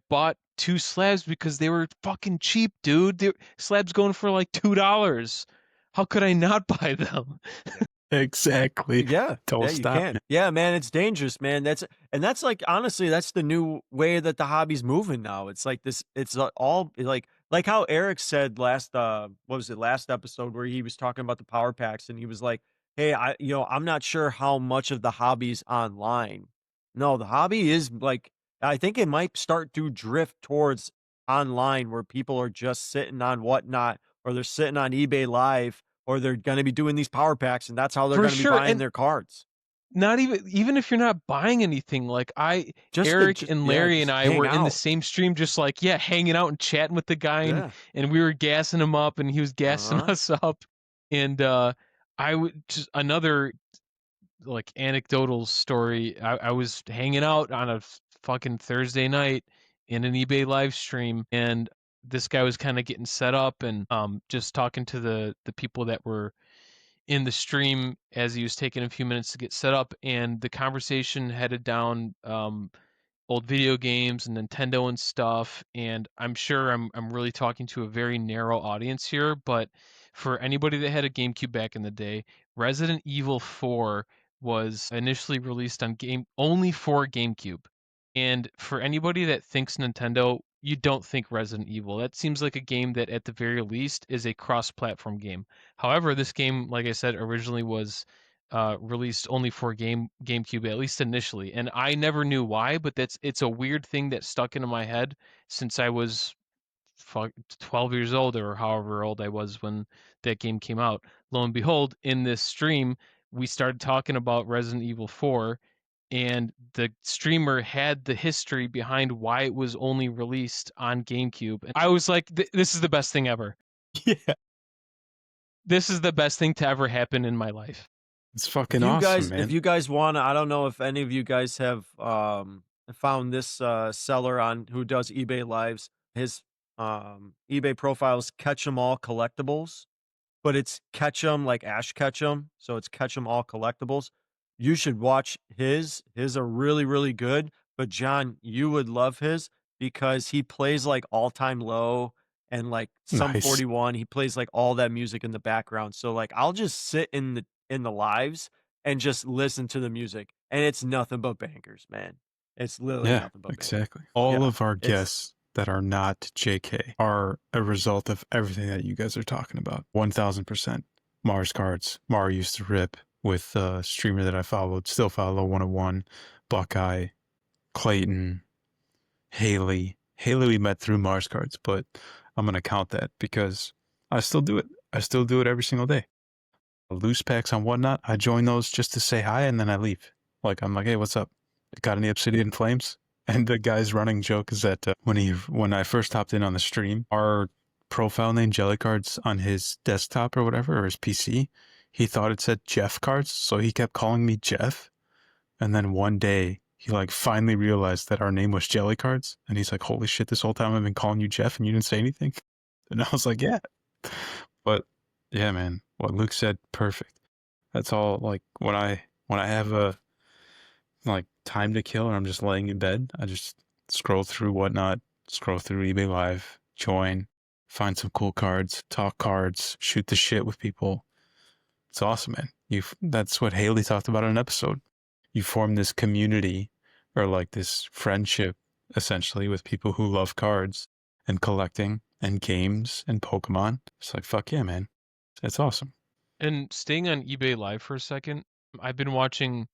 bought 2 slabs because they were fucking cheap, dude. Slabs going for like $2. How could I not buy them? Exactly. yeah. Don't yeah, stop, You can. man. Yeah, man, it's dangerous, man. That's like honestly, that's the new way that the hobby's moving now. It's like this. It's all like how Eric said last last episode where he was talking about the power packs and he was like, "Hey, I'm not sure how much of the hobby's online." No, the hobby is like I think it might start to drift towards online where people are just sitting on Whatnot or they're sitting on eBay Live or they're going to be doing these power packs and that's how they're For going to be sure, buying and- their cards. Not even if you're not buying anything, like Just Eric and Larry just and I hang were in the out. same stream, just like hanging out and chatting with the guy, Yeah. and we were gassing him up, and he was gassing Uh-huh. us up, and I would just another like anecdotal story. I was hanging out on a fucking Thursday night in an eBay live stream, and this guy was kind of getting set up, and just talking to the people that were in the stream as he was taking a few minutes to get set up, and the conversation headed down old video games and Nintendo and stuff. And I'm sure I'm really talking to a very narrow audience here, but for anybody that had a GameCube back in the day, Resident Evil 4 was initially released on game only for GameCube. And for anybody that thinks Nintendo, you don't think Resident Evil. That seems like a game that at the very least is a cross-platform game. However, this game, like I said, originally was released only for GameCube, at least initially, and I never knew why. But it's a weird thing that stuck into my head since I was 12 years old or however old I was when that game came out. Lo and behold, in this stream, we started talking about Resident Evil 4, and the streamer had the history behind why it was only released on GameCube. And I was like, this is the best thing ever. Yeah, This is the best thing to ever happen in my life. it's fucking awesome, man. If you guys want to, I don't know if any of you guys have found this seller on who does eBay lives. His eBay profile is Catch 'em All Collectibles, but it's Catch 'em like Ash Ketchum, so it's Catch 'em All Collectibles. You should watch his. His are really, really good. But John, you would love his because he plays like All Time Low and like Sum Nice. 41. He plays like all that music in the background. So like I'll just sit in the lives and just listen to the music, and it's nothing but bangers, man. It's literally Yeah, nothing but bangers. exactly. All Yeah, of our it's- guests that are not JK are a result of everything that you guys are talking about. 1000%. Mars Cards. Mara used to rip with a streamer that I followed, still follow 101, Buckeye, Clayton, Haley. Haley we met through Mars Cards, but I'm going to count that because I still do it. I still do it every single day. Loose packs on Whatnot, I join those just to say hi and then I leave. Like, I'm like, hey, what's up? Got any Obsidian Flames? And the guy's running joke is that when I first hopped in on the stream, our profile name Jeli Cards on his desktop or whatever, or his PC, he thought it said Jeff Cards, so he kept calling me Jeff. And then one day he like finally realized that our name was Jeli Cards, and he's like, holy shit, this whole time I've been calling you Jeff and you didn't say anything. And I was like, yeah. But yeah, man, what Luke said, perfect. That's all. Like when I have a like time to kill and I'm just laying in bed, I just scroll through Whatnot, scroll through eBay Live, join, find some cool cards, talk cards, shoot the shit with people. It's awesome, man. That's what Haley talked about in an episode. You form this community or like this friendship essentially with people who love cards and collecting and games and Pokemon. It's like, fuck yeah, man. It's awesome. And staying on eBay Live for a second, I've been watching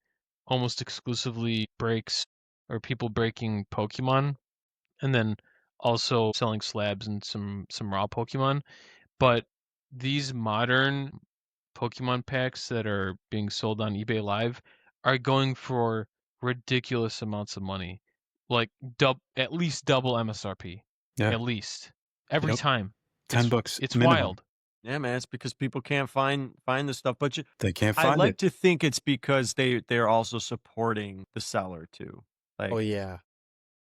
almost exclusively breaks or people breaking Pokemon, and then also selling slabs and some raw Pokemon. But these modern Pokemon packs that are being sold on eBay Live are going for ridiculous amounts of money, like at least double MSRP, Yeah. at least every Yep. time. $10 It's minimum. wild. Yeah, man, it's because people can't find the stuff. But They can't I find like it. to think it's because they're also supporting the seller too. Like, Oh yeah.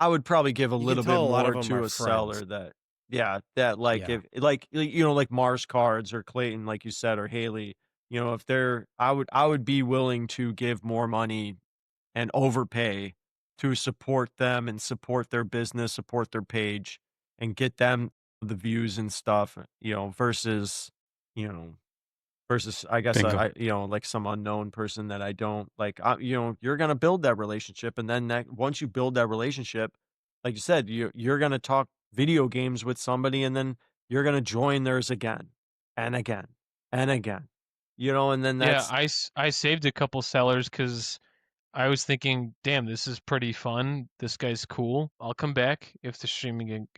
I would probably give a You can little bit tell a lot more of 'em to are a seller friends. that, yeah, that like Yeah. if like like Mars Cards or Clayton, like you said, or Haley, if they're, I would be willing to give more money and overpay to support them and support their business, support their page, and get them the views and stuff, versus, you know, versus I guess Bingo. like some unknown person that I don't like. You're gonna build that relationship, and then once you build that relationship, like you said, you're gonna talk video games with somebody, and then you're gonna join theirs again and again and again. And then Yeah, that's I saved a couple sellers because I was thinking, damn, this is pretty fun. This guy's cool. I'll come back if the streaming.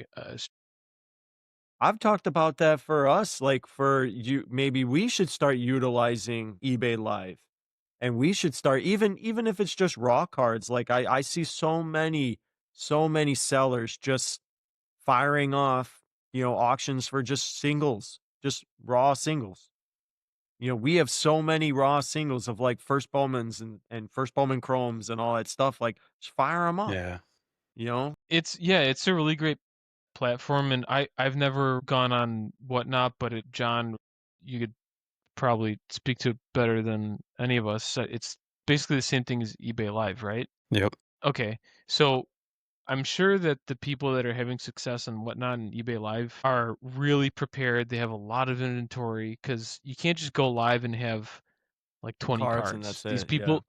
I've talked about that for us, like for you, maybe we should start utilizing eBay Live, and we should start even if it's just raw cards. Like I see so many sellers just firing off, auctions for just singles, just raw singles. We have so many raw singles of like first Bowmans and first Bowman Chromes and all that stuff. Like, just fire them up, Yeah. It's a really great platform, and I've never gone on Whatnot, but John, you could probably speak to it better than any of us. It's basically the same thing as eBay Live, right? Yep. Okay, so I'm sure that the people that are having success and whatnot in eBay Live are really prepared. They have a lot of inventory because you can't just go live and have like 20 Cards and cards. that's These it. Yeah. people,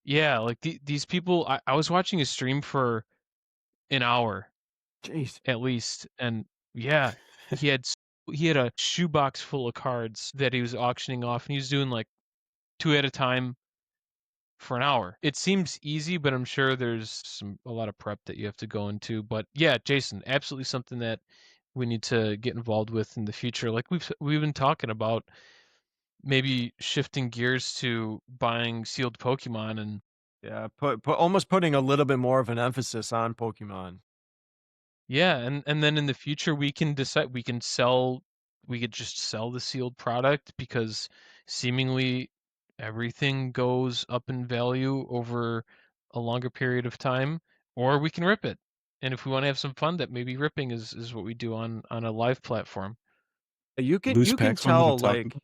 yeah, like these people, I was watching a stream for an hour Jeez. at least, and yeah, he had he had a shoebox full of cards that he was auctioning off, and he was doing like 2 at a time for an hour. It seems easy, but I'm sure there's a lot of prep that you have to go into. But yeah, Jason, absolutely something that we need to get involved with in the future. Like we've been talking about maybe shifting gears to buying sealed Pokemon and Yeah. Put almost putting a little bit more of an emphasis on Pokemon. yeah, and then in the future we can decide we could just sell the sealed product because seemingly everything goes up in value over a longer period of time, or we can rip it. And if we want to have some fun, that maybe ripping is what we do on a live platform. You can Loose you can packs, one that I'm tell talking like about.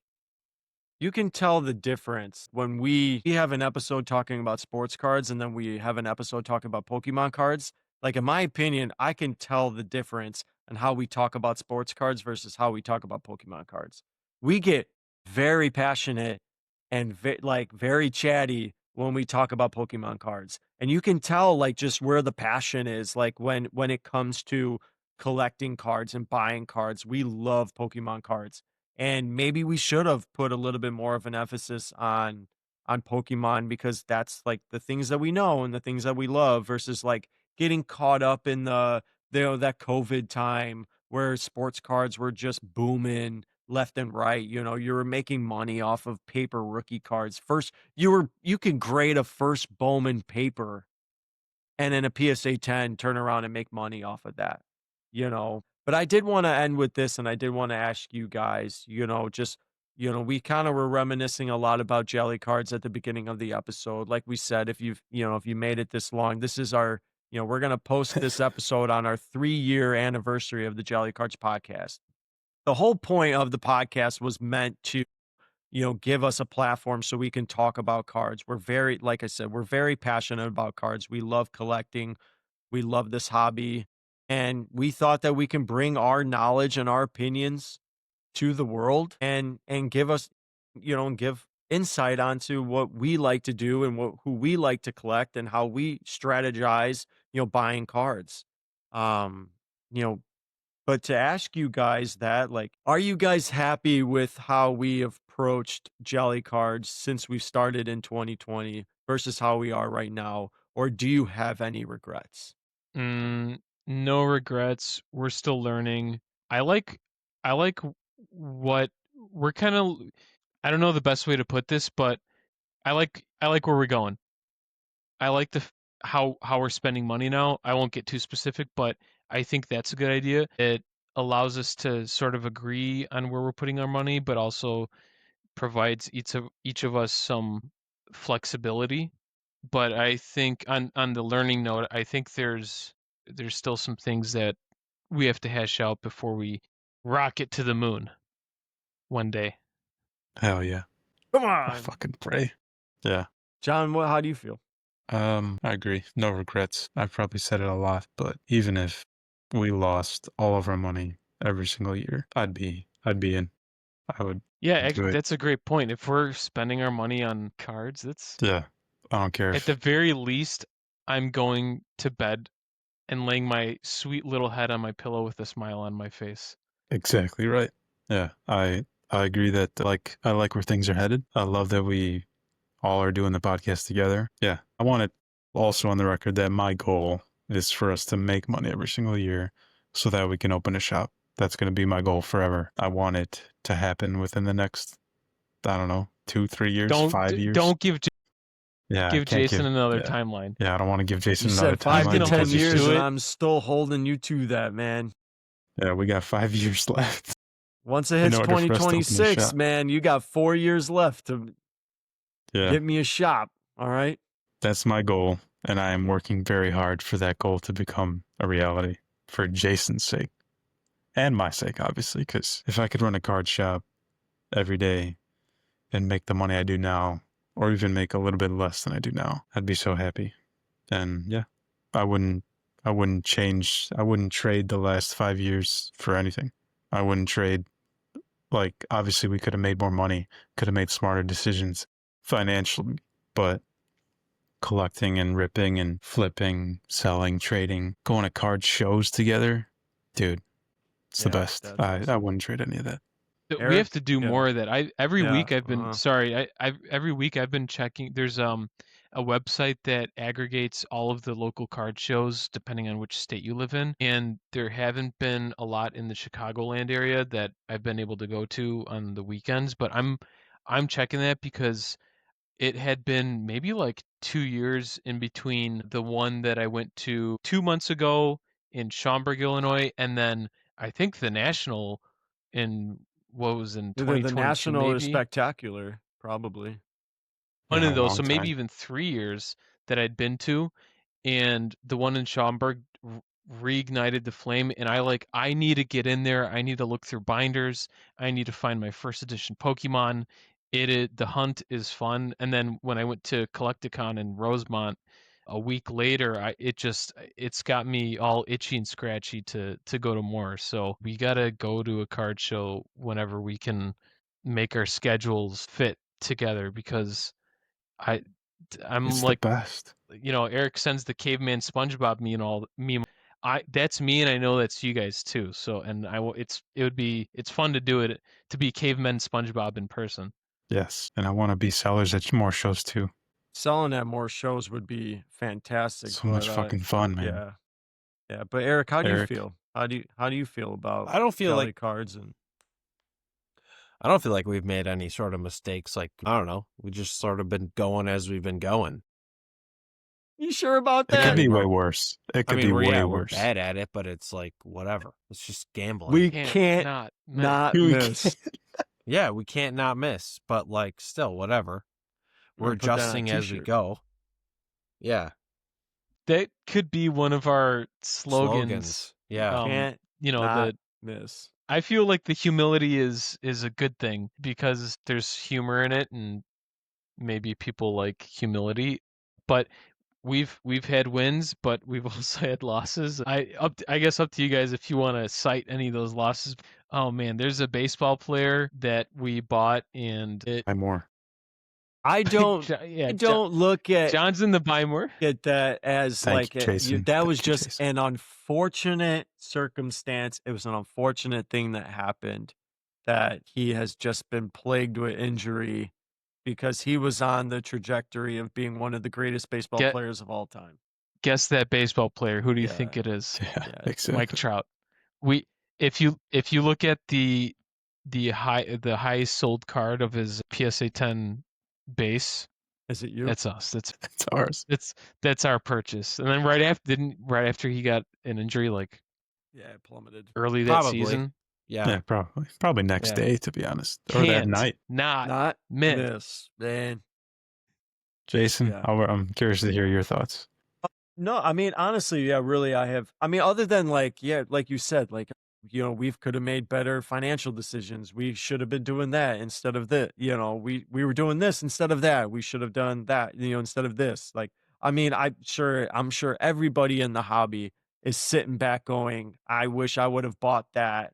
you can tell the difference when we have an episode talking about sports cards and then we have an episode talking about Pokemon cards. Like, in my opinion, I can tell the difference in how we talk about sports cards versus how we talk about Pokemon cards. We get very passionate and very chatty when we talk about Pokemon cards. And you can tell like just where the passion is like when it comes to collecting cards and buying cards. We love Pokemon cards, and maybe we should have put a little bit more of an emphasis on Pokemon because that's like the things that we know and the things that we love versus like getting caught up in that COVID time where sports cards were just booming left and right. You were making money off of paper rookie cards. First, you can grade a first Bowman paper and then a PSA 10 turn around and make money off of that. But I did want to end with this, and I did want to ask you guys, we kind of were reminiscing a lot about Jelly Cards at the beginning of the episode. Like we said, if you made it this long, this is we're going to post this episode on our 3-year anniversary of the Jelly Cards podcast. The whole point of the podcast was meant to give us a platform so we can talk about cards. Like I said, we're very passionate about cards. We love collecting. We love this hobby. And we thought that we can bring our knowledge and our opinions to the world and give us, and give insight onto what we like to do and who we like to collect and how we strategize, buying cards. Um, you know, but to ask you guys that, like, are you guys happy with how we have approached Jelly Cards since we started in 2020 versus how we are right now? Or do you have any regrets? Mm, no regrets. We're still learning. I like I like what we're kind of I don't know the best way to put this, but I like where we're going. I like how we're spending money now. I won't get too specific, but I think that's a good idea. It allows us to sort of agree on where we're putting our money, but also provides each of us some flexibility. But I think on the learning note, I think there's still some things that we have to hash out before we rocket to the moon one day. Hell yeah. Come I on. fucking pray. Yeah. John, how do you feel? I agree. No regrets. I've probably said it a lot, but even if we lost all of our money every single year, I'd be in. I would Yeah, do it. that's a great point. If we're spending our money on cards, that's Yeah. I don't care at the if very least, I'm going to bed and laying my sweet little head on my pillow with a smile on my face. exactly right. Yeah. I agree that I like where things are headed. I love that we all are doing the podcast together. Yeah. I want it also on the record that my goal is for us to make money every single year so that we can open a shop. That's going to be my goal forever. I want it to happen within the next, I don't know, 2-3 years, 5 years. Don't give Yeah, I can't Jason another yeah. timeline. Yeah, I don't want to give You Jason another said 5 timeline to gonna 10 hold because you he's to years, just, and it. I'm still holding you to that, man. yeah, we got 5 years left. Once it In hits order for us to open a 2026, shop. man, you got 4 years left to Yeah, get me a shop. All right. that's my goal, and I am working very hard for that goal to become a reality for Jason's sake and my sake, obviously, because if I could run a card shop every day and make the money I do now, or even make a little bit less than I do now, I'd be so happy. And yeah, I wouldn't I wouldn't trade the last 5 years for anything. I wouldn't trade, like, obviously we could have made more money, could have made smarter decisions financially, but collecting and ripping and flipping, selling, trading, going to card shows together, dude, it's the Yeah, best. that's I awesome. wouldn't trade any of that. We Eric? have to do Yeah. more of that. Every Yeah, week I've been sorry. Every week I've been checking. There's a website that aggregates all of the local card shows depending on which state you live in, and there haven't been a lot in the Chicagoland area that I've been able to go to on the weekends. But I'm checking that because it had been maybe like 2 years in between the one that I went to 2 months ago in Schaumburg, Illinois, and then I think the national in what was in Either the 2022 national or maybe. spectacular, probably. One Yeah, of a those, long so maybe time. even 3 years that I'd been to, and the one in Schaumburg reignited the flame. And I need to get in there. I need to look through binders. I need to find my first edition Pokemon. The hunt is fun. And then when I went to Collecticon in Rosemont a week later, it's got me all itchy and scratchy to go to more. So we gotta go to a card show whenever we can make our schedules fit together, because I I'm It's the like, best. Eric sends the caveman SpongeBob meme. That's me, and I know that's you guys too. So, and it's fun to do it, to be caveman SpongeBob in person. Yes, and I want to be sellers at more shows too. Selling at more shows would be fantastic, So but much fucking fun, man. yeah. Yeah, but Eric, how do you Eric, feel? How do you feel about I don't feel Jeli like Cards and I don't feel like we've made any sort of mistakes. Like, I don't know. We just sort of been going as we've been going. You sure about it could that? be way worse. It could be way we're worse. bad at it, but it's like, whatever. It's just gambling. We Can't can't not not We miss. Yeah, we can't not miss, but like, still, whatever. We're We're gonna put that on a adjusting as we t-shirt. go. Yeah. That could be one of our slogans. Yeah. Can't not miss. I feel like the humility is a good thing because there's humor in it, and maybe people like humility. But we've had wins, but we've also had losses. I guess up to you guys if you want to cite any of those losses. Oh man, there's a baseball player that we bought, and Buy more. I don't look at John's in the buy more. at that as Thank you, Jason. that was Thank you, just Jason. an unfortunate circumstance. It was an unfortunate thing that happened, that he has just been plagued with injury because he was on the trajectory of being one of the greatest baseball players of all time. Guess that baseball player. Who do you Yeah. think it is? Yeah, Yeah, exactly. Mike Trout. If you look at the highest sold card of his PSA 10 base, Is it you? that's us. It's ours. That's our purchase. And then right after he got an injury, like Yeah, it plummeted. early that Probably. season. Yeah. Yeah, probably next Yeah. day, to be honest, or that Can't night. not miss. Man. Jason, Yeah. I'm curious to hear your thoughts. No, I mean, honestly, yeah, really, other than like you said, like, we could have made better financial decisions. We should have been doing that instead of this. We were doing this instead of that. We should have done that, instead of this. Like, I mean, I'm sure everybody in the hobby is sitting back going, I wish I would have bought that,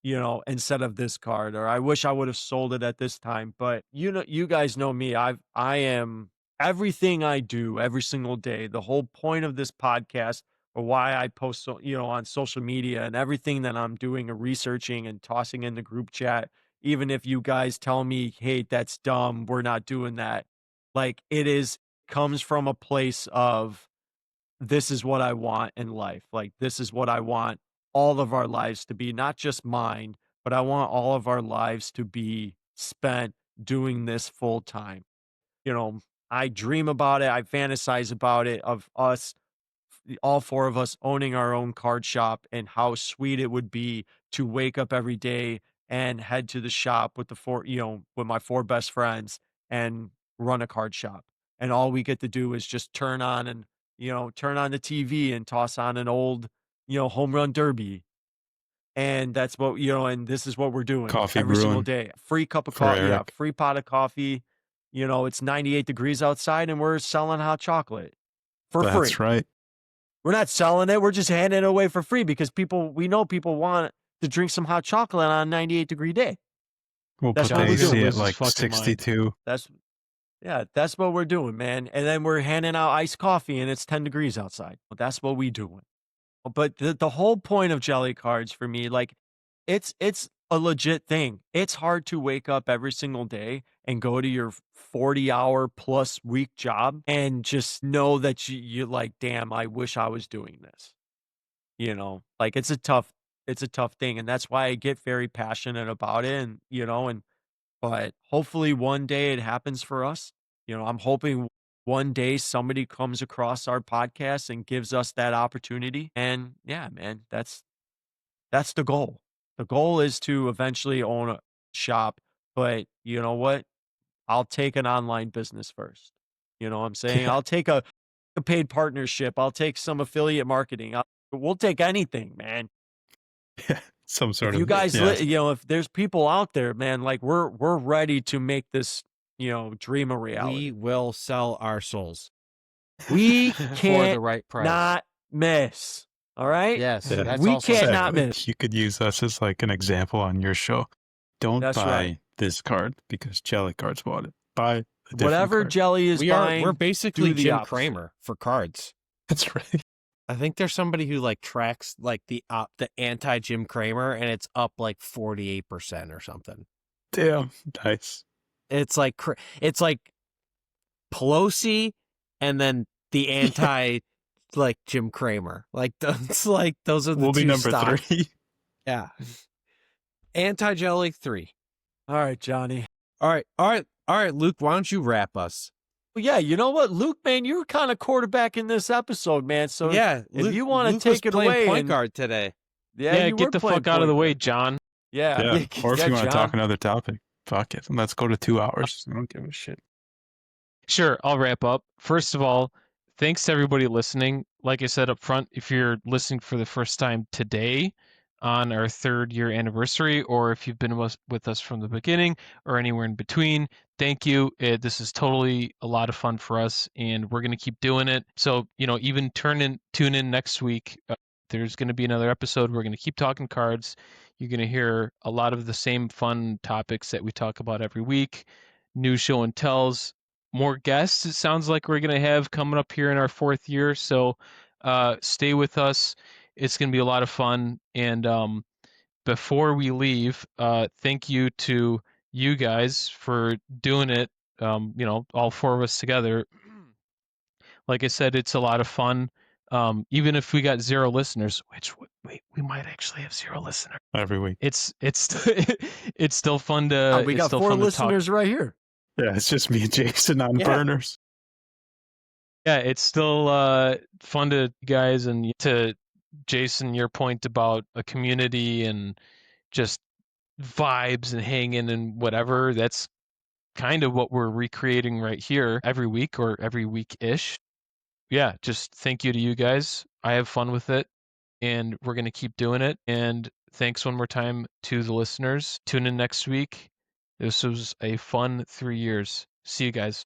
instead of this card, or I wish I would have sold it at this time. But you guys know me. I am everything I do every single day. The whole point of this podcast, or why I post, on social media, and everything that I'm doing and researching and tossing in the group chat, even if you guys tell me, hey, that's dumb, we're not doing that. Like, comes from a place of, this is what I want in life. Like, this is what I want all of our lives to be, not just mine, but I want all of our lives to be spent doing this full time. I dream about it. I fantasize about it, of us, all four of us, owning our own card shop, and how sweet it would be to wake up every day and head to the shop with with my four best friends, and run a card shop. And all we get to do is just turn on the TV and toss on an old, home run derby. And that's what, and this is what we're doing Coffee every single brewing day. Free cup of for coffee. Yeah. Eric. Free pot of coffee. It's 98 degrees outside, and we're selling hot chocolate for free. That's right. We're not selling it. We're just handing it away for free because we know people want to drink some hot chocolate on a 98-degree day. We'll That's put what the we're AC doing. at Lose his like fucking mind. 62. That's what we're doing, man. And then we're handing out iced coffee and it's 10 degrees outside. Well, that's what we doing. But the whole point of Jeli Cards for me, like it's a legit thing. It's hard to wake up every single day and go to your 40-hour plus week job and just know that you're like, damn, I wish I was doing this. You know, like it's a tough thing. And that's why I get very passionate about it. And, but hopefully one day it happens for us. I'm hoping one day somebody comes across our podcast and gives us that opportunity. And yeah, man, that's the goal. The goal is to eventually own a shop, but you know what? I'll take an online business first. You know what I'm saying? Yeah. I'll take a paid partnership. I'll take some affiliate marketing. We'll take anything, man. Yeah, some sort If of. you guys, yeah. if there's people out there, man, like we're ready to make this, dream a reality. We will sell our souls We for the can't right price. not miss. All right? Yes, Yeah. that's We also can't true. not miss. You could use us as like an example on your show. Don't That's buy right. this card because Jeli Cards bought it. Buy a different Whatever card. Jelly is buying, We're basically do the Jim opposite. Cramer for cards. That's right. I think there's somebody who like tracks like the anti Jim Cramer, and it's up like 48% or something. Damn, nice. It's like Pelosi, and then the anti like Jim Cramer. Like those are the We'll two be number stocks. 3. Yeah, anti Jelly 3. All right, Johnny. All right, Luke. Why don't you wrap us? Well, yeah, you know what, Luke, man, you're kind of quarterbacking this episode, man. So Yeah, if you want to Luke was take it playing away, point and, guard today. yeah, you get were the playing fuck out of the point way, guard. John. Yeah. Yeah. Or if Yeah, you want to John. talk another topic, fuck it. Let's go to 2 hours. I don't give a shit. Sure, I'll wrap up. First of all, thanks to everybody listening. Like I said up front, if you're listening for the first time today on our 3rd year anniversary, or if you've been with us from the beginning or anywhere in between, thank you. This is totally a lot of fun for us, and we're going to keep doing it. So, even tune in next week. There's going to be another episode. We're going to keep talking cards. You're going to hear a lot of the same fun topics that we talk about every week. New show and tells. More guests, it sounds like we're going to have coming up here in our 4th year. So stay with us. It's going to be a lot of fun. And before we leave, thank you to you guys for doing it, all 4 of us together. Like I said, it's a lot of fun. Even if we got 0 listeners, which we might actually have 0 listeners Every week. It's it's still fun to. We it's got still 4 fun to talk. listeners right here. Yeah, it's just me and Jason on Yeah. burners. Yeah, it's still fun to you guys, and to Jason, your point about a community and just vibes and hanging and whatever. That's kind of what we're recreating right here every week or every week-ish. Yeah, just thank you to you guys. I have fun with it, and we're going to keep doing it. And thanks one more time to the listeners. Tune in next week. This was a fun 3 years. See you guys.